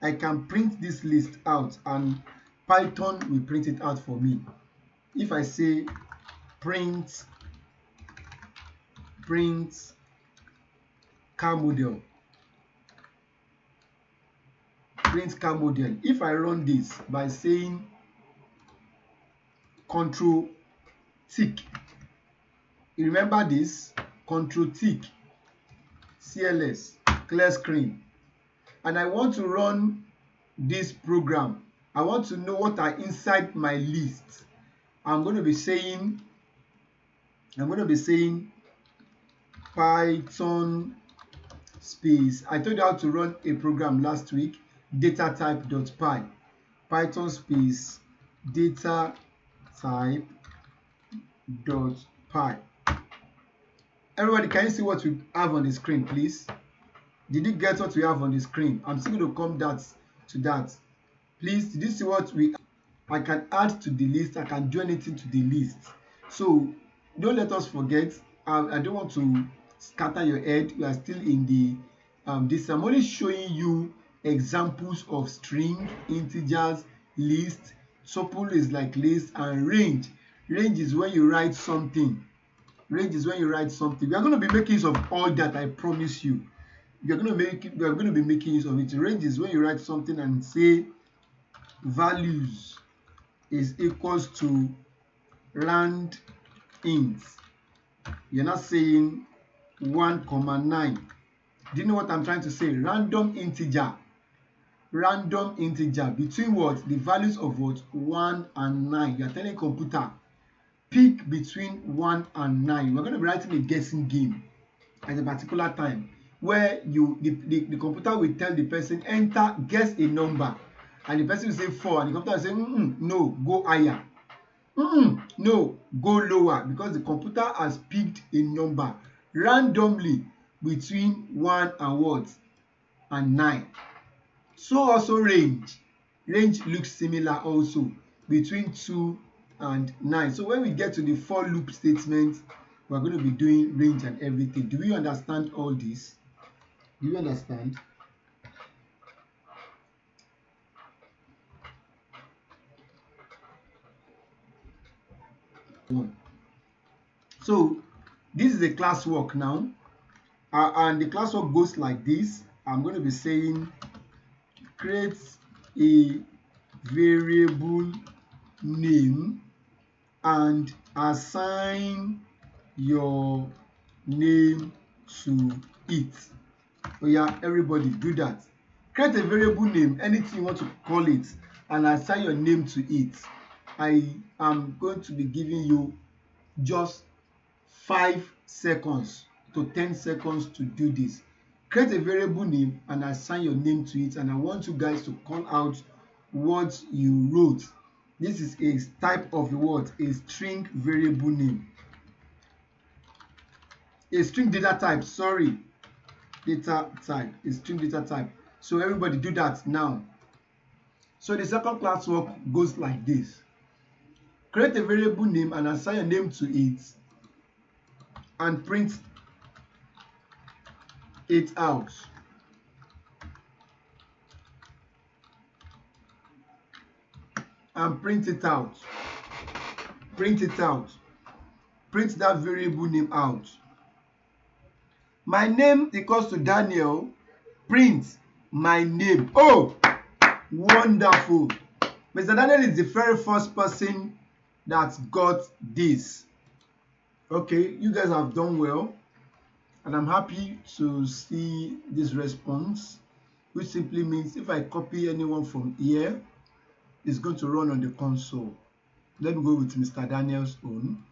I can print this list out and Python will print it out for me. If I say print car model, if I run this by saying control tick, you remember this, control tick, CLS, clear screen, and I want to run this program, I want to know what are inside my list. I'm going to be saying Python space. I told you how to run a program last week, data type.py, Python space data type.py. Everybody, can you see what we have on the screen, please? Did you get what we have on the screen? I'm still going to come to that. Please, did you see what I can add to the list? I can do anything to the list. So don't let us forget. I don't want to scatter your head. We are still in the this. I'm only showing you examples of string, integers, list. Tuple is like list, and range. Range is when you write something. We are going to be making use of all that, I promise you. We are going to be making use of it. Range is when you write something and say values is equals to rand int. You're not saying 1,9. Do you know what I'm trying to say? Random integer between what? The values of what? 1 and 9. You're telling computer pick between 1 and 9. We're going to be writing a guessing game at a particular time where the computer will tell the person guess a number, and the person will say 4, and the computer will say no, go higher, no, go lower, because the computer has picked a number randomly between 1 and what? And 9. So also range. range looks similar also between 2 and 9. So when we get to the for loop statement, we're going to be doing range and everything. Do we understand all this? Do you understand? So this is the classwork now, and the classwork goes like this. I'm going to be saying create a variable name and assign your name to it. Oh yeah, everybody do that. Create a variable name, anything you want to call it, and assign your name to it. I am going to be giving you just 5 seconds to 10 seconds to do this. Create a variable name and assign your name to it, and I want you guys to call out what you wrote. This is a type of a word, a string variable name. A string data type, sorry, data type, a string data type. So everybody do that now. So the second class work goes like this. Create a variable name and assign your name to it and print it out. And print it out. Print it out. Print that variable name out. My name equals to Daniel. Print my name. Oh, wonderful. Mr. Daniel is the very first person that got this. Okay, you guys have done well, and I'm happy to see this response, which simply means if I copy anyone from here, it's going to run on the console. Let me go with Mr. Daniel's own.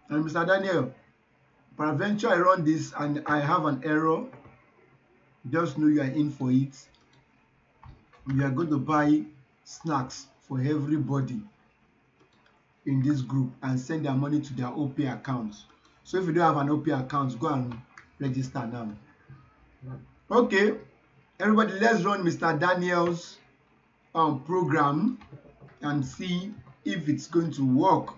And Mr. Daniel, peradventure I run this and I have an error, just know you are in for it. We are going to buy snacks for everybody in this group and send their money to their OP accounts. So if you don't have an OP account, go and register now. Okay, everybody, let's run Mr. Daniel's program and see if it's going to work.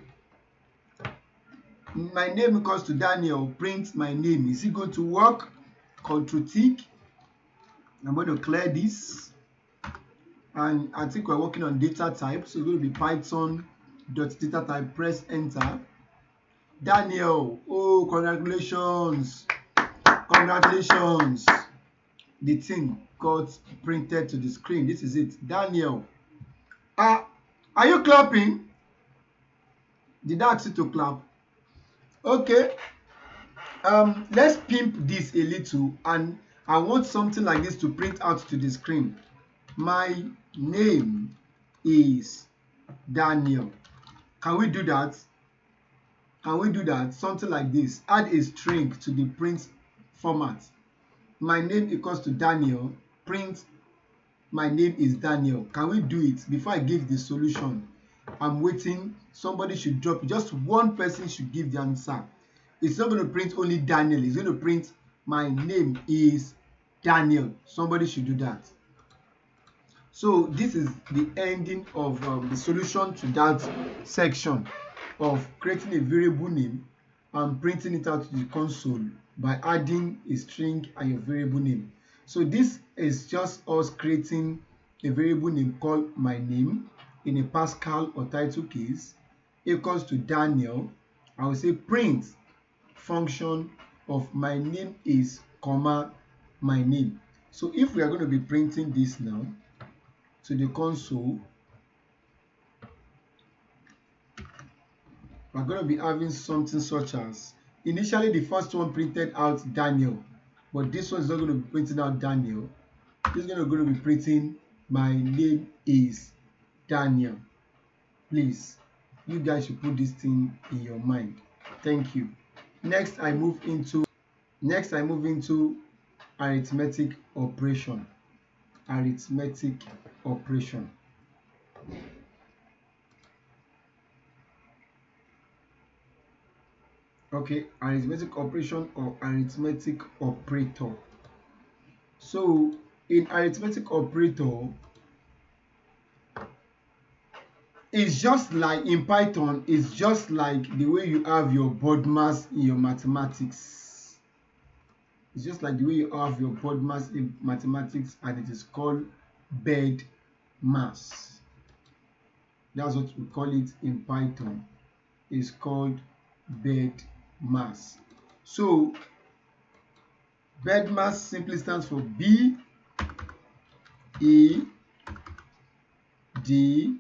My name equals to Daniel. Print my name. Is it going to work? Ctrl tick. I'm going to clear this. And I think we're working on data type. So it's going to be python.data type. Press enter. Daniel. Oh, congratulations. Congratulations. The thing got printed to the screen. This is it. Daniel. Are you clapping? Did I ask you to clap? Okay. Let's pimp this a little, and I want something like this to print out to the screen. My name is Daniel. Can we do that? Can we do that? Something like this. Add a string to the print format. My name equals to Daniel. Print my name is Daniel. Can we do it? Before I give the solution, I'm waiting. Somebody should drop it. Just one person should give the answer. It's not going to print only Daniel. It's going to print my name is Daniel. Somebody should do that. So this is the ending of the solution to that section of creating a variable name and printing it out to the console by adding a string and your variable name. So this is just us creating a variable name called my name in a Pascal or title case equals to Daniel. I will say print function of my name is comma my name. So if we are going to be printing this now to the console, we're going to be having something such as, initially the first one printed out Daniel, but this one is not going to be printing out Daniel. This is going to be printing my name is Daniel. Please, you guys should put this thing in your mind. Thank you. Next I move into arithmetic operation. Arithmetic operation. Okay, arithmetic operation or arithmetic operator. So in arithmetic operator, It's just like in Python, it's just like the way you have your BODMAS in your mathematics. It's just like the way you have your BODMAS in mathematics, and it is called bed mass. That's what we call it in Python. It's called bed mass. So bed mass simply stands for B E D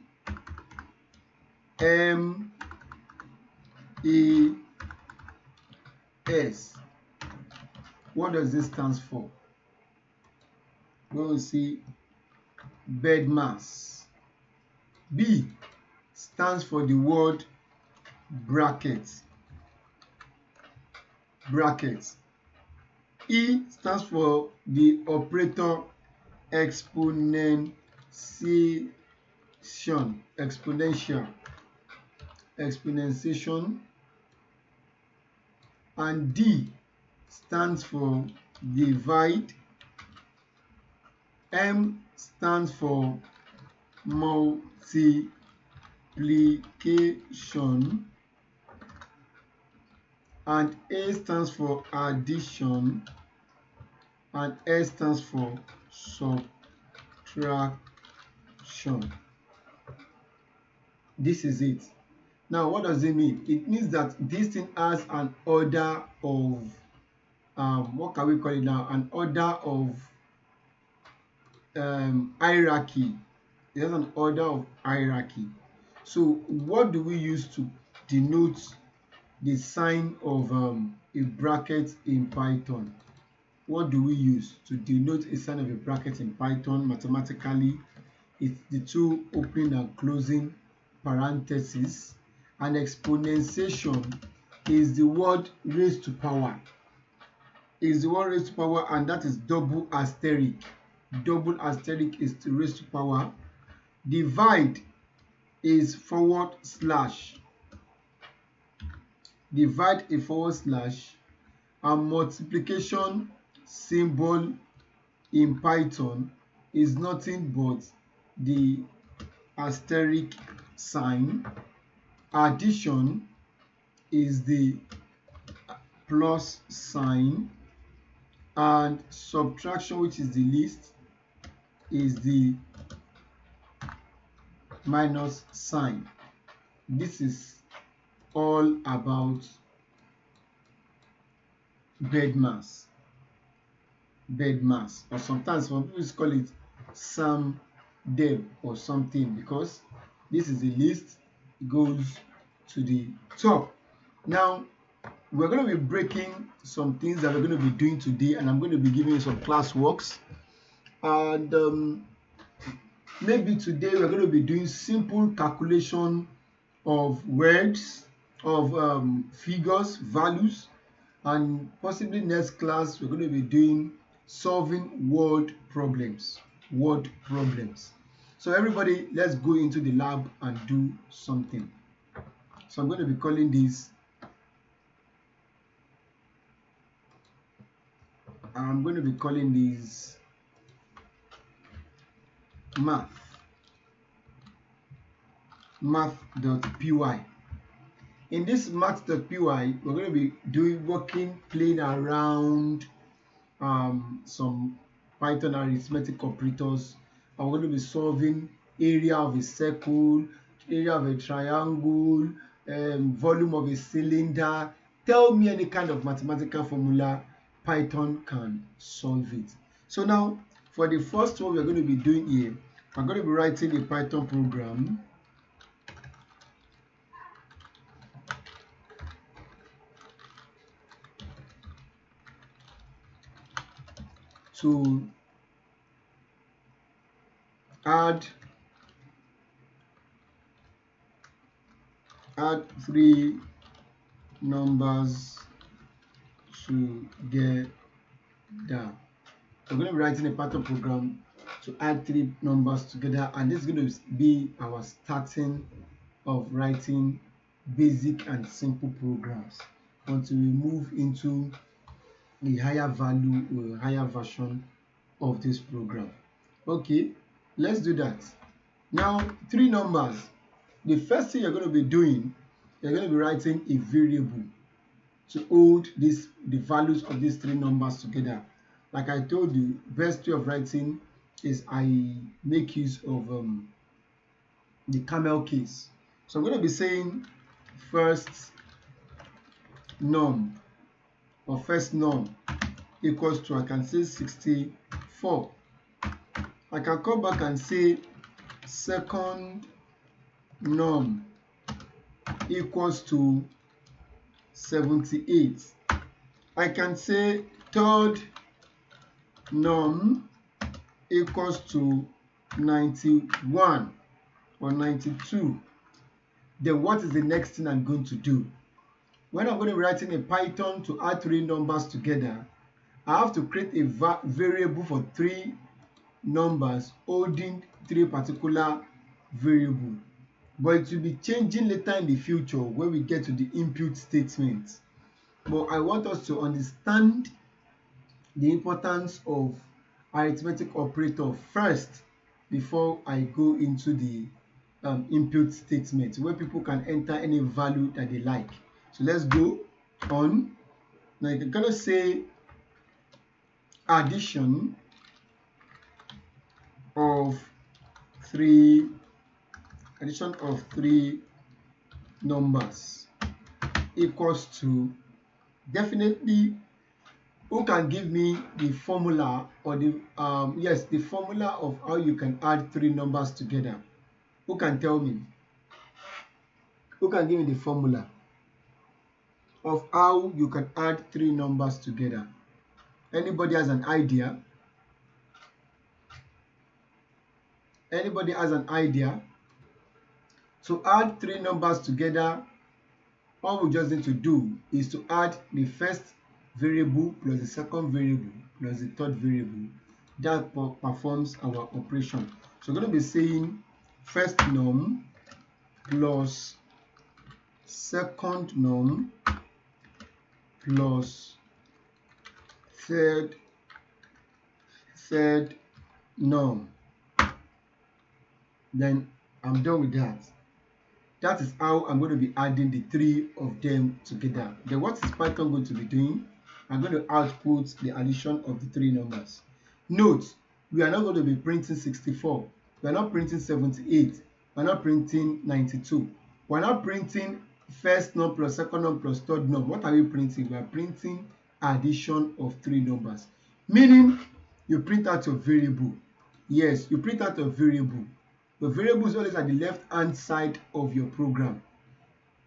M A S. What does this stand for? When we see bed mass, B stands for the word bracket. E stands for the operator exponentiation, and D stands for divide. M stands for multiplication, and A stands for addition, and S stands for subtraction. This is it. Now, what does it mean? It means that this thing has an order of what can we call it now? An order of hierarchy. It has an order of hierarchy. So what do we use to denote the sign of a bracket in Python? What do we use to denote a sign of a bracket in Python mathematically? It's the two opening and closing parentheses, and exponentiation is the word raised to power. And that is double asterisk. Double asterisk is to raise to power. Divide is forward slash. Divide a forward slash. And multiplication symbol in Python is nothing but the asterisk sign. Addition is the plus sign, and subtraction, which is the least, is the minus sign. This is all about bed mass, or sometimes some people call it Sam Deb or something, because this is the list, goes to the top. Now we're going to be breaking some things that we're going to be doing today, and I'm going to be giving you some class works, and maybe today we're going to be doing simple calculation of words, of figures, values, and possibly next class we're going to be doing solving word problems. So everybody, let's go into the lab and do something. So I'm going to be calling this math.py. In this math.py, we're going to be playing around some Python arithmetic operators, and we're going to be solving area of a circle, area of a triangle, volume of a cylinder. Tell me any kind of mathematical formula, Python can solve it. So now, for the first one we're going to be doing here, I'm going to be writing a Python program to add three numbers together. We're going to be writing a Python program to add three numbers together, and this is going to be our starting of writing basic and simple programs until we move into a higher value or a higher version of this program. Okay, let's do that. Now, three numbers. the first thing you're going to be doing, you're going to be writing a variable to hold the values of these three numbers together. Like I told you, best way of writing is I make use of the camel case. So I'm going to be saying first num or first num equals to, I can say 64. I can come back and say second num equals to 78. I can say third num equals to 91 or 92. Then what is the next thing I'm going to do? When I'm going to be writing a Python to add three numbers together, I have to create a variable for three numbers holding three particular variables. But it will be changing later in the future when we get to the input statement. But I want us to understand the importance of arithmetic operator first before I go into the input statement where people can enter any value that they like. So let's go on. Now you're gonna say addition of three numbers equals to, definitely, who can give me the formula or the the formula of how you can add three numbers together? Who can tell me? Who can give me the formula of how you can add three numbers together? Anybody has an idea? Anybody has an idea? To add three numbers together, all we just need to do is to add the first variable plus the second variable plus the third variable. That performs our operation. So we're going to be saying first num plus second num plus third num. Then I'm done with that. That is how I'm going to be adding the three of them together. Then what is Python going to be doing? I'm going to output the addition of the three numbers. Note, we are not going to be printing 64. We are not printing 78. We are not printing 92. We are not printing first num plus second num plus third num. What are we printing? We are printing addition of three numbers. Meaning, you print out your variable. Yes, you print out a variable. The variable is always at the left hand side of your program,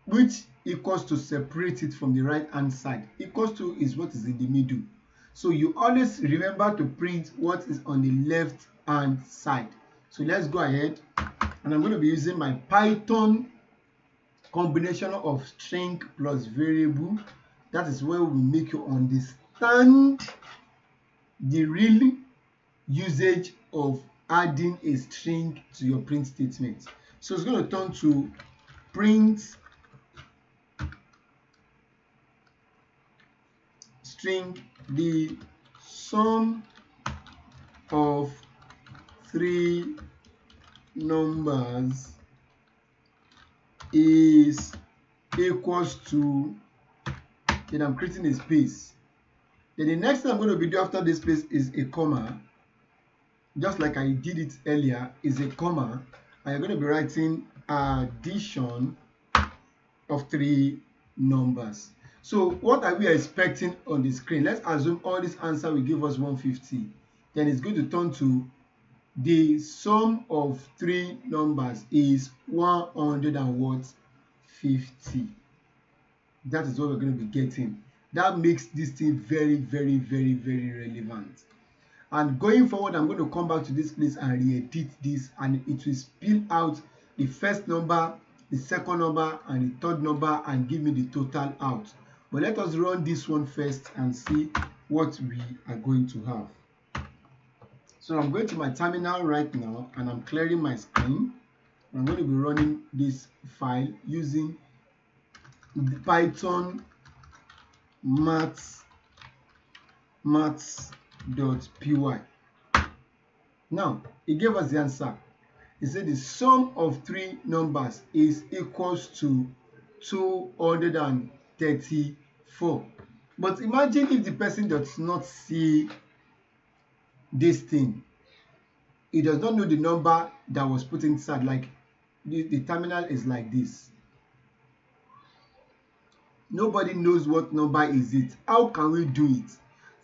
which equals to separate it from the right hand side. Equals to is what is in the middle. So you always remember to print what is on the left hand side. So let's go ahead, and I'm going to be using my Python combination of string plus variable. That is where we make you understand the real usage of adding a string to your print statement. So it's going to turn to print string the sum of three numbers is equals to, then I'm creating a space. Then the next thing I'm going to be doing after this space is a comma. Just like I did it earlier, is a comma, and you're going to be writing addition of three numbers. So what are we expecting on the screen? Let's assume all this answer will give us 150. Then it's going to turn to the sum of three numbers is 150. That is what we're going to be getting. That makes this thing very, very, very, very relevant. And going forward, I'm going to come back to this place and re-edit this, and it will spill out the first number, the second number, and the third number, and give me the total out. But let us run this one first and see what we are going to have. So I'm going to my terminal right now, and I'm clearing my screen. I'm going to be running this file using the Python maths.py. Now, it gave us the answer. It said the sum of three numbers is equals to 234. But imagine if the person does not see this thing. He does not know the number that was put inside. Like the terminal is like this. Nobody knows what number is it. How can we do it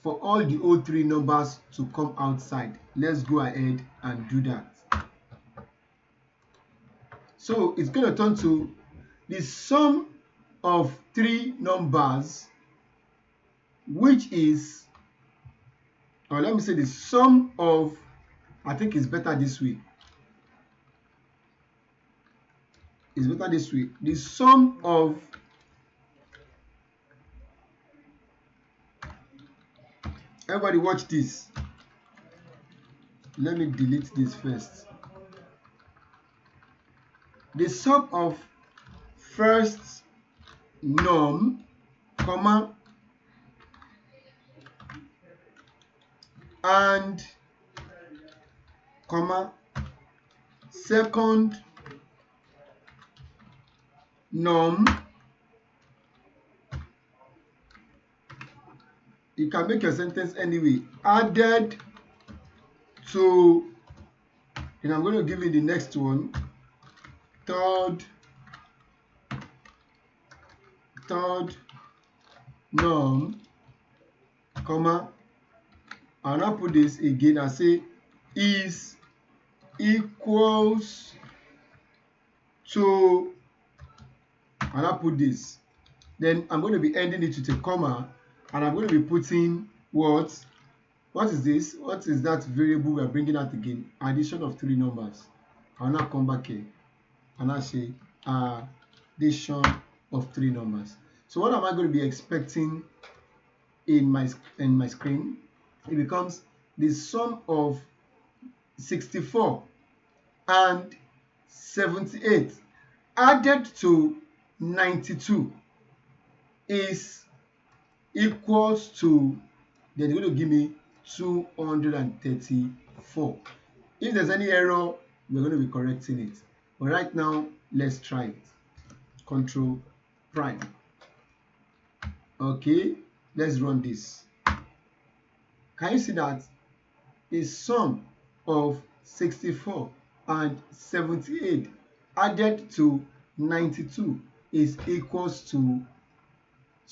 for all the whole three numbers to come outside? Let's go ahead and do that. So it's going to turn to the sum of three numbers, which is, or let me say the sum of, I think it's better this way. It's better this way. The sum of everybody watch this. Let me delete this first. The sum of first num, comma, and, comma, second num. You can make your sentence anyway. Added to, and I'm going to give you the next one. Third num, comma, and I'll put this again and say is equals to, and I'll put this. Then I'm going to be ending it with a comma, and I'm going to be putting what is this? What is that variable we are bringing out again? Addition of three numbers. I'll now come back here and I'll say addition of three numbers. So what am I going to be expecting in my screen? It becomes the sum of 64 and 78 added to 92 is equals to, they're going to give me 234. If there's any error, we're going to be correcting it. But right now, let's try it. Control prime. Okay, let's run this. Can you see that the sum of 64 and 78 added to 92 is equals to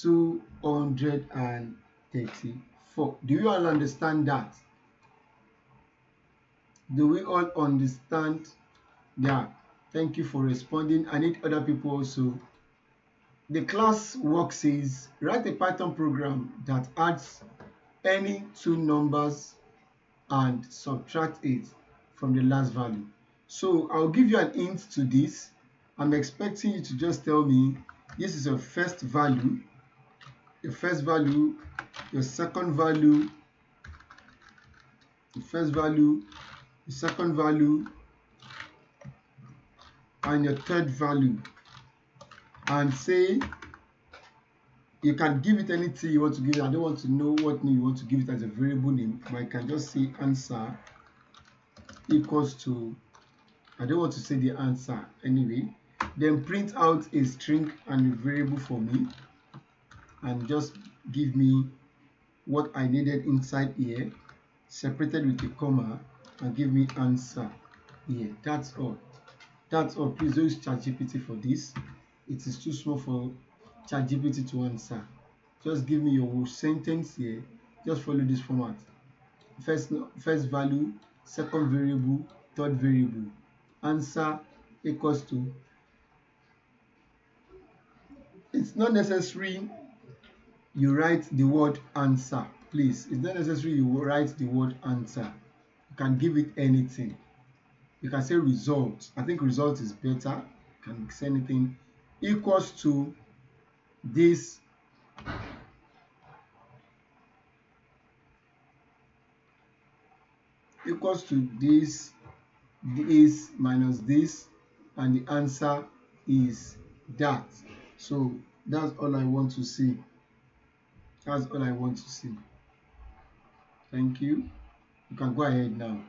234. Do you all understand that? Do we all understand that? Thank you for responding. I need other people also. The class work says write a Python program that adds any two numbers and subtract it from the last value. So I'll give you an hint to this. I'm expecting you to just tell me this is your first value, your first value, your second value, the first value, the second value, and your third value, and say you can give it anything you want to give it. I don't want to know what name you want to give it as a variable name, but I can just say answer equals to, I don't want to say the answer anyway. Then print out a string and a variable for me, and just give me what I needed inside here, separated with a comma, and give me answer here. That's all. That's all. Please don't use ChatGPT for this. It is too small for ChatGPT to answer. Just give me your whole sentence here. Just follow this format. First value, second variable, third variable. Answer equals to. It's not necessary you write the word answer. Please, it's not necessary you write the word answer. You can give it anything. You can say result. I think result is better. You can say anything. Equals to this. Equals to this minus this, and the answer is that. So that's all I want to see. That's all I want to see. Thank you. You can go ahead now.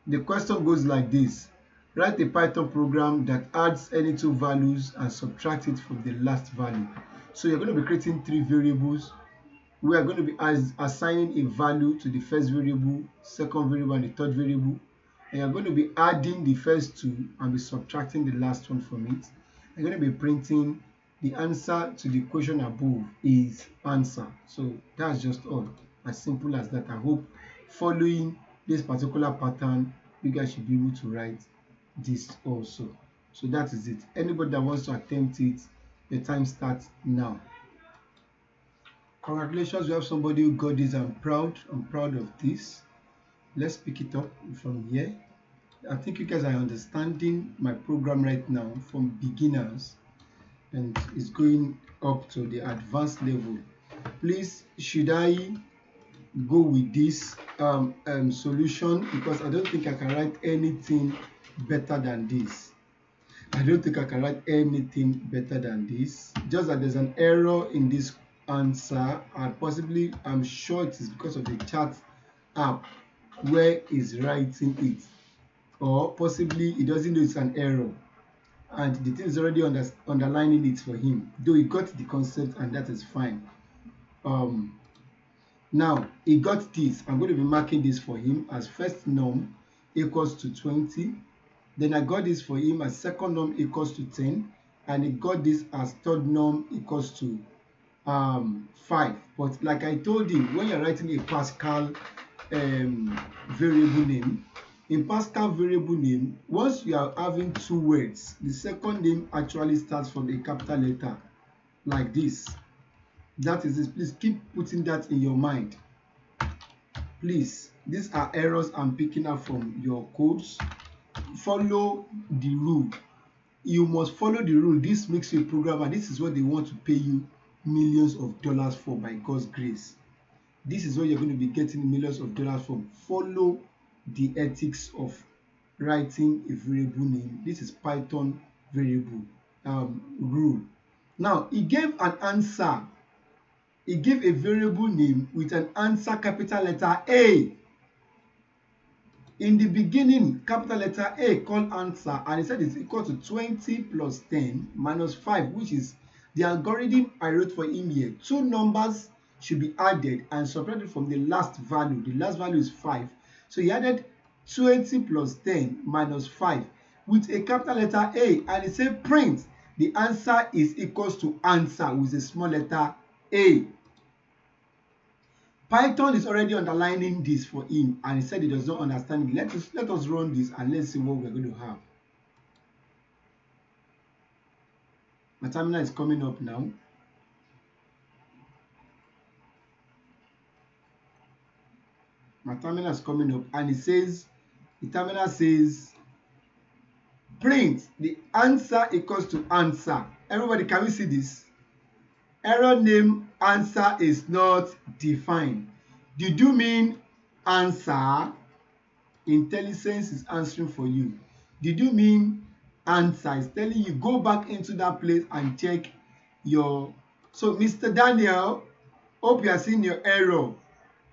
The question goes like this: write a Python program that adds any two values and subtract it from the last value. So you're going to be creating three variables. We are going to be assigning a value to the first variable, second variable, and the third variable. And you're going to be adding the first two and be subtracting the last one from it. You're going to be printing the answer to the question above is answer. So that's just all. As simple as that. I hope following this particular pattern, you guys should be able to write this also. So that is it. Anybody that wants to attempt it, the time starts now. Congratulations, we have somebody who got this. I'm proud of this. Let's pick it up from here. I think you guys are understanding my program right now from beginners and it's going up to the advanced level. Please, should I go with this solution? Because I don't think I can write anything better than this. I don't think I can write anything better than this. Just that there's an error in this answer, and possibly I'm sure it is because of the chat app where is writing it, or possibly he doesn't know it's an error and the thing is already underlining it for him, though he got the concept and that is fine. Now he got this. I'm going to be marking this for him as first norm equals to 20. Then I got this for him as second norm equals to 10, and he got this as third norm equals to 5. But like I told him, when you're writing a Pascal variable name, in Pascal variable name, once you are having two words, the second name actually starts from a capital letter like this. That is this. Please keep putting that in your mind. Please, these are errors I'm picking up from your codes. Follow the rule. You must follow the rule. This makes you a programmer. This is what they want to pay you millions of dollars for by God's grace. This is what you're going to be getting millions of dollars from. Follow the ethics of writing a variable name. This is Python variable rule. Now, he gave an answer. He gave a variable name with an answer capital letter A. In the beginning, capital letter A called answer, and he said it's equal to 20 plus 10 minus 5, which is the algorithm I wrote for him here. Two numbers should be added and subtracted from the last value. The last value is 5. So he added 20 plus 10 minus 5 with a capital letter A, and he said print the answer is equals to answer with a small letter A. Python is already underlining this for him, and he said he does not understand it. Let us run this and let's see what we're going to have. My terminal is coming up now. My terminal is coming up, and the terminal says print the answer equals to answer. Everybody, can we see this? Error name answer is not defined. Did you mean answer? Intelligence is answering for you. Did you mean answer? It's telling you go back into that place and check your. So Mr. Daniel, hope you are seeing your error.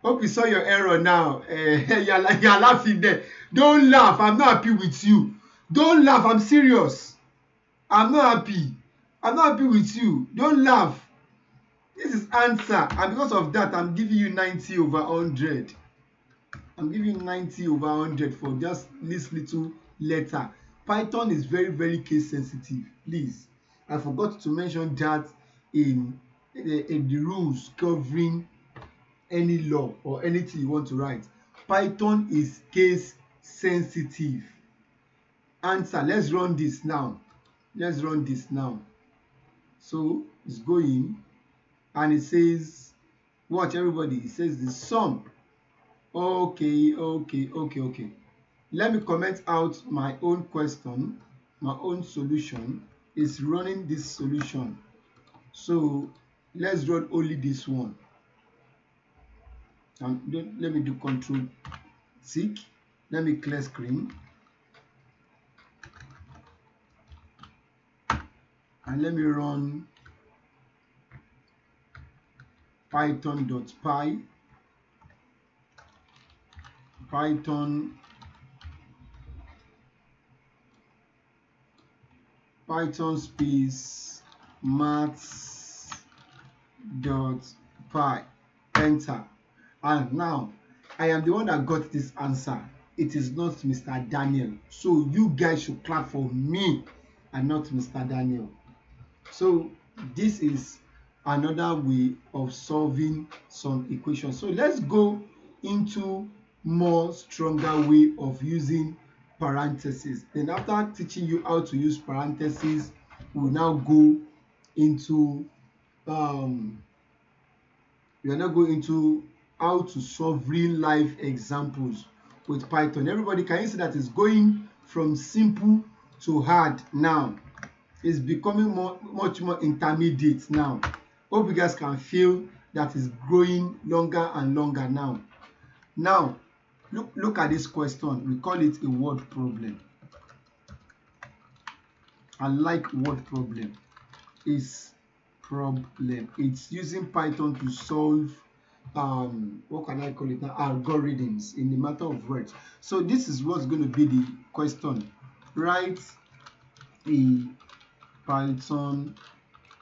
Hope you saw your error now. You're laughing there. Don't laugh. I'm not happy with you. Don't laugh. I'm serious. I'm not happy. I'm not happy with you. Don't laugh. This is answer, and because of that, I'm giving you 90 over 100. I'm giving you 90 over 100 for just this little letter. Python is very, very case sensitive. Please, I forgot to mention that in the rules covering any law or anything you want to write. Python is case sensitive. Answer. Let's run this now. Let's run this now. So it's going. And it says, watch everybody, it says the sum. Okay. Let me comment out my own question, my own solution is running this solution. So let's run only this one. And let me do control tick. Let me clear screen. And let me run python.py, python Python space maths.py, enter. And now I am the one that got this answer. It is not Mr. Daniel. So you guys should clap for me and not Mr. Daniel. So this is another way of solving some equations. So let's go into more stronger way of using parentheses. Then after teaching you how to use parentheses, we'll now go into we are now going into how to solve real life examples with Python. Everybody, can you see that it's going from simple to hard now? It's becoming much more intermediate now. Hope you guys can feel that it's growing longer and longer now. Now, look at this question. We call it a word problem. I like word problem. It's problem. It's using Python to solve what can I call it now? Algorithms in the matter of words. So this is what's going to be the question. Write a Python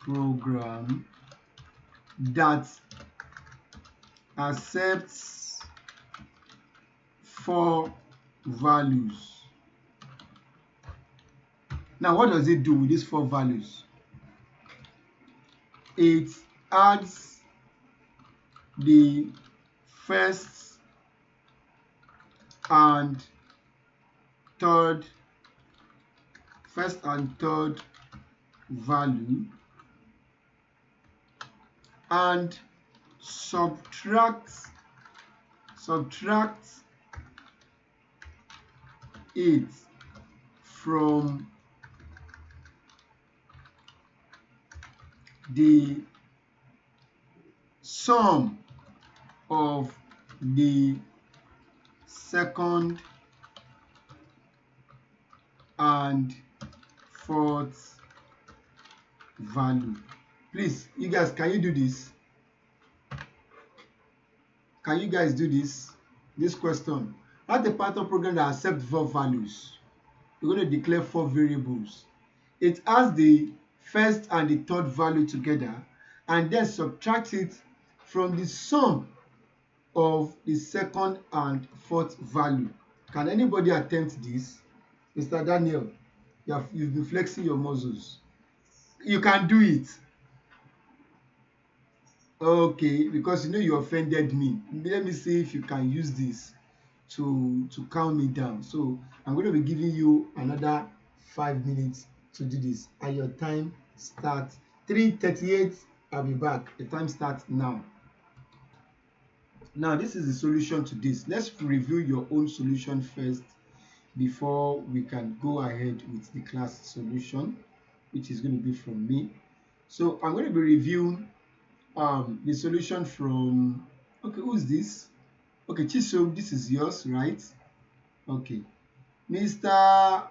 program that accepts 4 values. Now, what does it do with these 4 values? It adds the first and third value and subtracts it from the sum of the second and fourth value. Please, you guys, can you do this? Can you guys do this? This question. Write a Python program that accepts 4 values. We're going to declare 4 variables. It has the first and the third value together and then subtract it from the sum of the second and fourth value. Can anybody attempt this? Mr. Daniel, you've been flexing your muscles. You can do it. Okay, because you know you offended me. Let me see if you can use this to calm me down. So I'm going to be giving you another 5 minutes to do this. And your time starts 3:38. I'll be back. The time starts now. Now, this is the solution to this. Let's review your own solution first before we can go ahead with the class solution, which is going to be from me. So I'm going to be reviewing the solution from, okay, who's this? Okay, Chisom, this is yours, right? Okay. Mr.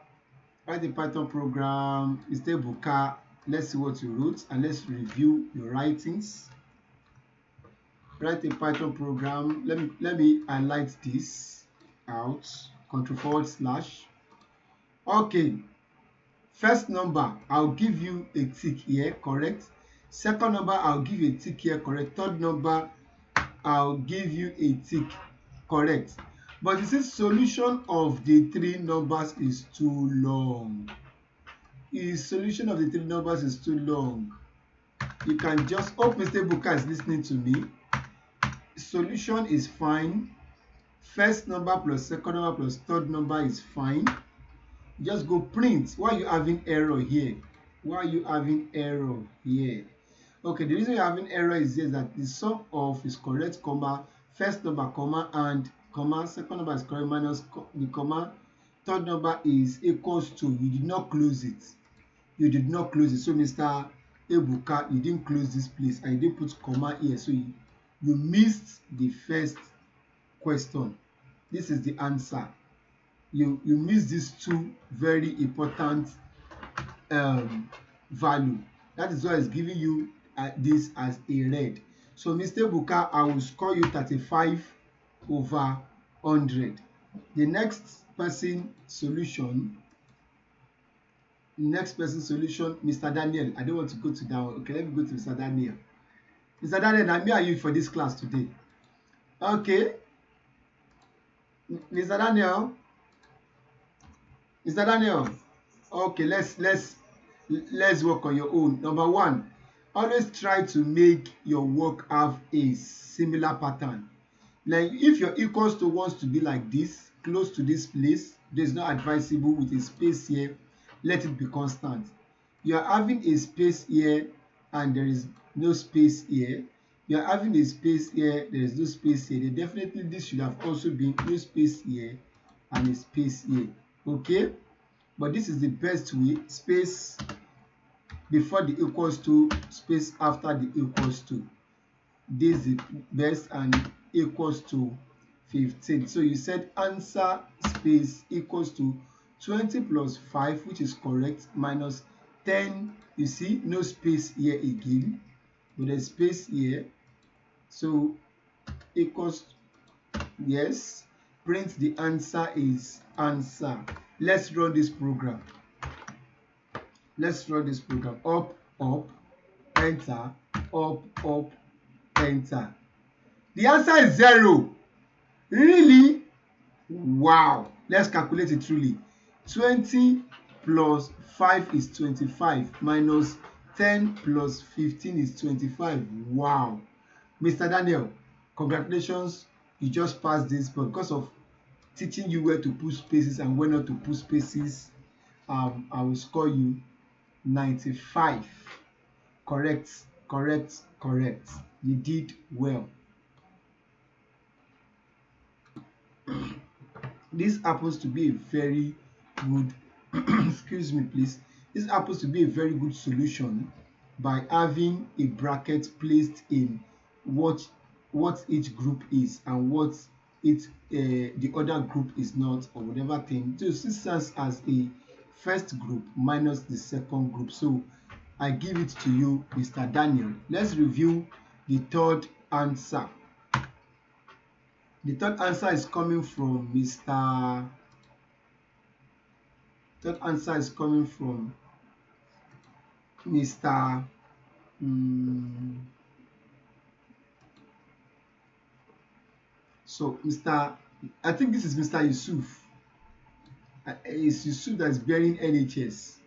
Write a Python program, Mr. Buka, let's see what you wrote and let's review your writings. Write a Python program. Let me highlight this out. Ctrl//. Okay. First number, I'll give you a tick here, correct? Second number, I'll give you a tick here, correct? Third number, I'll give you a tick, correct? But you see, solution of the 3 numbers is too long. The solution of the 3 numbers is too long. You can just hope Mr. Buka is listening to me. Solution is fine. First number plus second number plus third number is fine. Just go print. Why are you having error here? Why are you having error here? Okay, the reason you're having error is here that the sum of is correct, comma, first number, comma, and comma, second number is correct, minus the comma, third number is equals to, you did not close it. You did not close it. So Mr. Ebuka, you didn't close this place and you didn't put comma here. So you missed the first question. This is the answer. You missed these 2 very important value. That is why it's giving you this as a red. So Mr. Buka, I will score you 35/100. The next person solution Next person solution, Mr. Daniel. I don't want to go to that one. Okay, let me go to Mr. Daniel. Mr. Daniel, na me and you for this class today. Okay, Mr. Daniel. Mr. Daniel. Okay, let's work on your own. Number one, always try to make your work have a similar pattern. Like if your equals to wants to be like this, close to this place, it's not advisable with a space here. Let it be constant. You are having a space here and there is no space here. You are having a space here, there is no space here. Then definitely this should have also been no space here and a space here. Okay, but this is the best way: space before the equals to, space after the equals to. This is the best, and equals to 15. So you said answer space equals to 20 plus 5, which is correct, minus 10. You see no space here again, but there's space here. So equals, yes, print the answer is answer. Let's run this program. Let's run this program. Up, up, enter, up, enter. The answer is 0. Really? Wow. Let's calculate it truly. 20 plus 5 is 25, minus 10 plus 15 is 25. Wow. Mr. Daniel, congratulations. You just passed this, but because of teaching you where to put spaces and where not to put spaces, I will score you 95. Correct, correct, correct. You did well. This happens to be a very good excuse me please, this happens to be a very good solution by having a bracket placed in what each group is and what the other group is not, or whatever thing. So this serves as a first group minus the second group. So I give it to you, Mr. Daniel. Let's review the third answer. The third answer is coming from Mr. Third answer is coming from Mr. So Mr. I think this is Mr. Yusuf. It's Yusuf that's bearing NHS.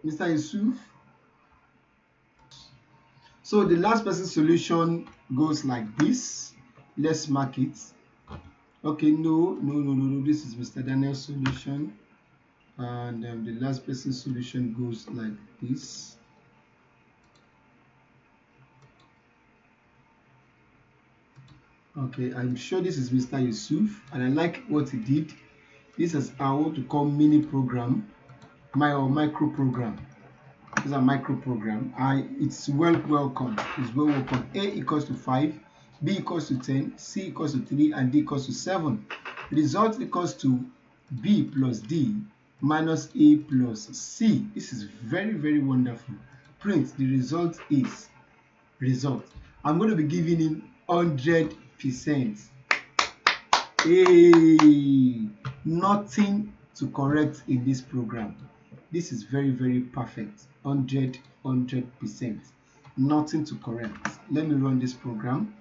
Mr. Yusuf. So the last person's solution goes like this. Let's mark it. Okay, no. This is Mr. Daniel's solution. And the last person's solution goes like this. Okay, I'm sure this is Mr. Yusuf, and I like what he did. This is I want to call mini program, micro program. This is a micro program. It's welcome. It's well welcome. A equals to 5, B equals to 10, C equals to 3, and D equals to 7. Result equals to B plus D minus A plus C. This is very, very wonderful. Print the result is result. I'm going to be giving him 100%. Hey, nothing to correct in this program. This is very, very perfect. 100%. Nothing to correct. Let me run this program.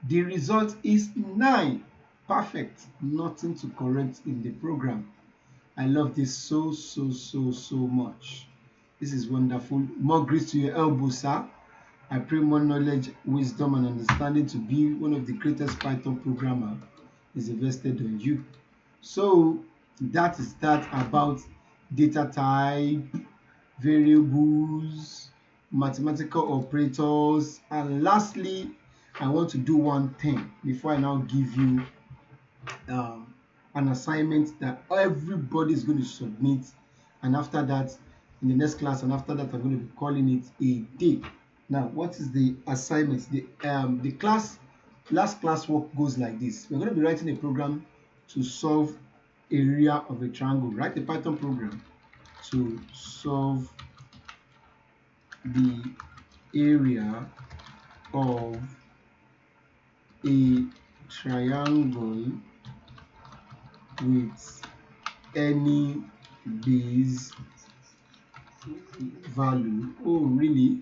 The result is 9. Perfect. Nothing to correct in the program. I love this so much. This is wonderful. More grace to your elbow, sir. I pray more knowledge, wisdom, and understanding to be one of the greatest Python programmer is invested on you. So that is that about data type, variables, mathematical operators, and lastly, I want to do one thing before I now give you an assignment that everybody is going to submit, and after that, in the next class, and after that, I'm going to be calling it a day. Now, what is the assignment? The last class work goes like this. We're going to be writing a program to solve area of a triangle. Write a Python program to solve the area of a triangle with any base value. Oh, really?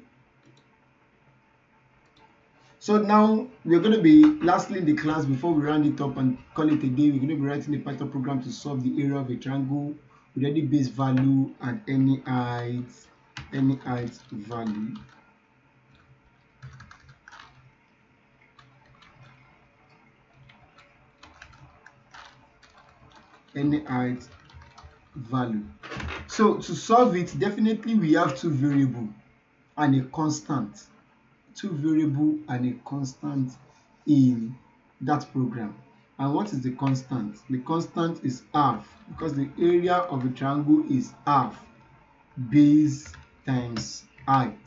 So now we're going to be, lastly in the class, before we round it up and call it a day, we're going to be writing a Python program to solve the area of a triangle with any base value and any height value. Any height value. So to solve it, definitely we have two variable and a constant. Two variable and a constant in that program. And what is the constant? The constant is half, because the area of a triangle is half base times height.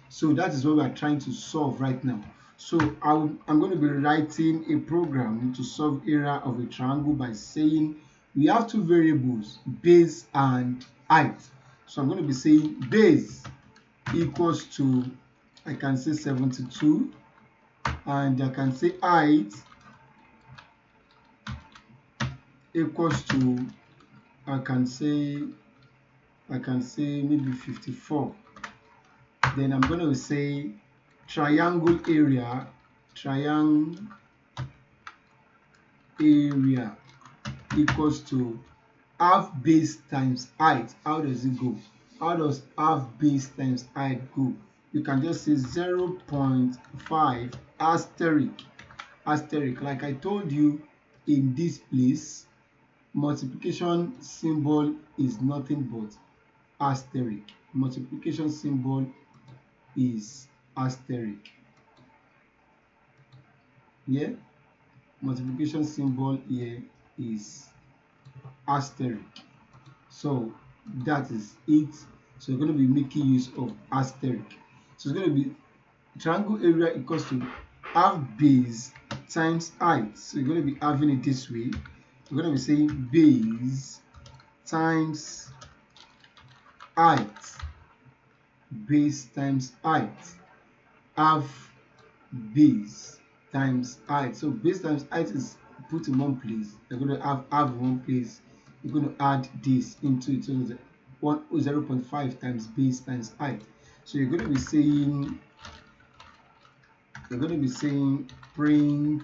So that is what we are trying to solve right now. So I'm going to be writing a program to solve area of a triangle by saying we have two variables, base and height. So I'm going to be saying base equals to, I can say 72, and I can say height equals to, I can say maybe 54. Then I'm going to say triangle area equals to half base times height. How does it go? How does half base times height go? You can just say 0.5 asterisk. Like I told you, in this place, multiplication symbol is nothing but asterisk. Multiplication symbol is asterisk. Yeah, multiplication symbol here is asterisk. So that is it. So we're going to be making use of asterisk. So it's going to be triangle area equals to half base times height. So you're going to be having it this way. We're going to be saying base times height. Base times height. Half base times height. So base times height is put in one place. You're going to have half in one place. You're going to add this into it. So 0.5 times base times height. So you're going to be saying print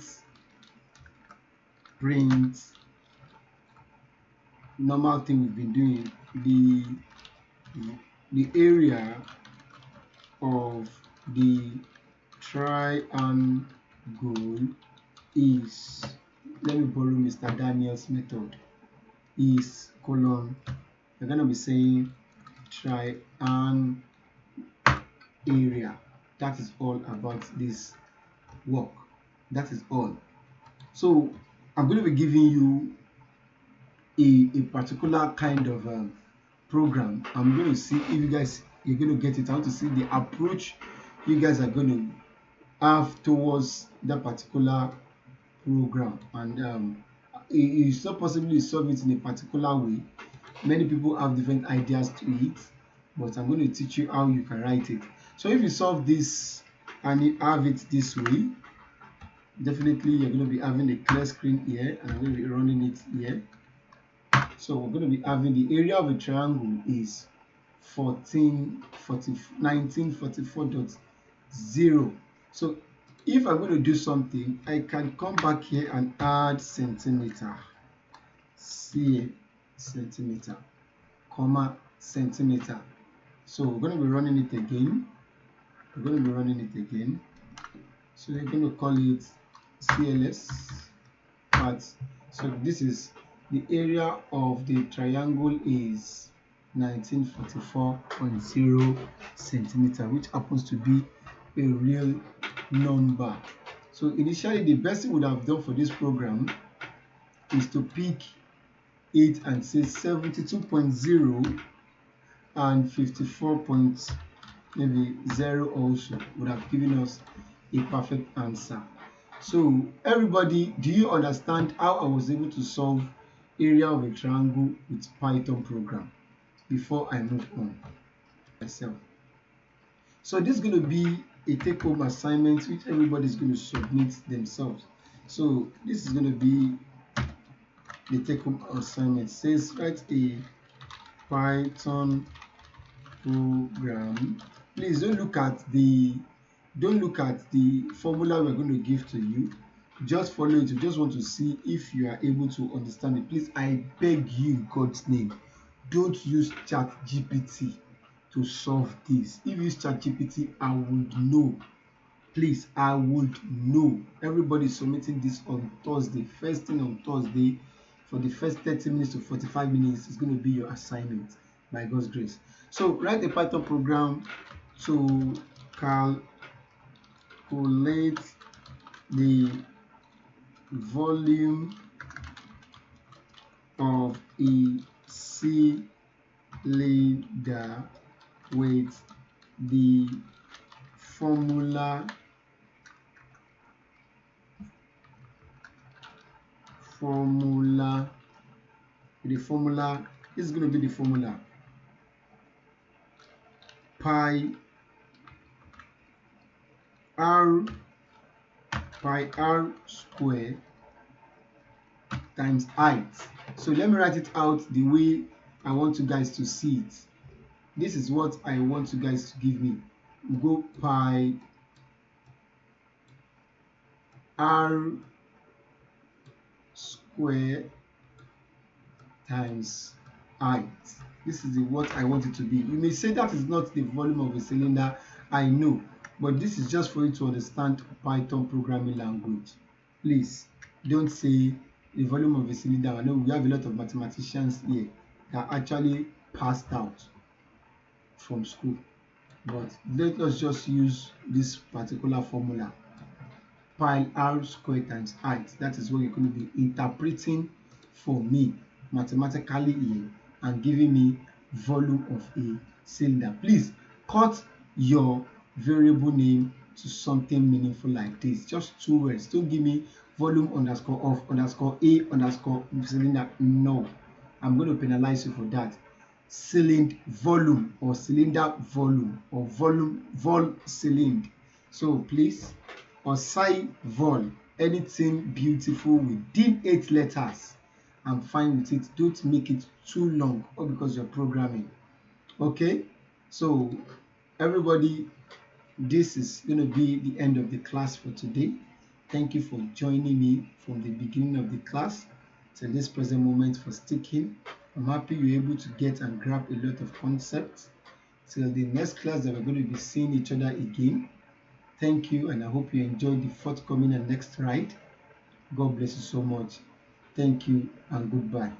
normal thing we've been doing, the area of the triangle is, let me borrow Mr. Daniel's method, is colon, we're going to be saying triangle area. That is all about this work. That is all. So I'm going to be giving you a particular kind of program. I'm going to see if you're going to get it. I want to see the approach you guys are going to have towards that particular program, and it's not possible to solve it in a particular way. Many people have different ideas to it, but I'm going to teach you how you can write it. So if you solve this and you have it this way, definitely you're going to be having a clear screen here, and I'm going to be running it here. So we're going to be having the area of a triangle is 1944.0. So if I'm going to do something, I can come back here and add centimeter. See, centimeter, comma, centimeter. So we're going to be running it again. So we're going to call it CLS parts. So this is the area of the triangle is 1944.0 centimeter, which happens to be a real number. So initially, the best thing we would have done for this program is to pick it and say 72.0 and 54.0 also would have given us a perfect answer. So everybody, do you understand how I was able to solve area of a triangle with Python program before I move on myself? So this is going to be a take-home assignment which everybody is going to submit themselves. So this is going to be the take-home assignment. It says write a Python program. Please don't look at the formula we're going to give to you. Just follow it. We just want to see if you are able to understand it. Please, I beg you in God's name, don't use ChatGPT to solve this. If you use ChatGPT, I would know. Please, I would know. Everybody is submitting this on Thursday. First thing on Thursday, for the first 30 minutes to 45 minutes is going to be your assignment by God's grace. So write a Python program to calculate the volume of a cylinder with the formula this is going to be the formula pi r square times height. So let me write it out the way I want you guys to see it. This is what I want you guys to give me. Go pi r square times height. This is what I want it to be. You may say that is not the volume of a cylinder, I know, but this is just for you to understand Python programming language. Please don't say the volume of a cylinder. I know we have a lot of mathematicians here that actually passed out from school, but let us just use this particular formula, pi r square times height. That is what you're going to be interpreting for me mathematically here and giving me volume of a cylinder. Please cut your variable name to something meaningful like this. Just 2 words. Don't give me volume underscore of underscore a underscore cylinder. No, I'm going to penalize you for that. Cylinder volume or cylinder volume or volume vol cylinder. So please, or sci vol, anything beautiful within 8 letters, I'm fine with it. Don't make it too long, or because you're programming. Okay, so everybody, this is going to be the end of the class for today. Thank you for joining me from the beginning of the class to this present moment, for sticking. I'm happy you're able to get and grab a lot of concepts. Till the next class that we're going to be seeing each other again. Thank you, and I hope you enjoy the forthcoming and next ride. God bless you so much. Thank you and goodbye.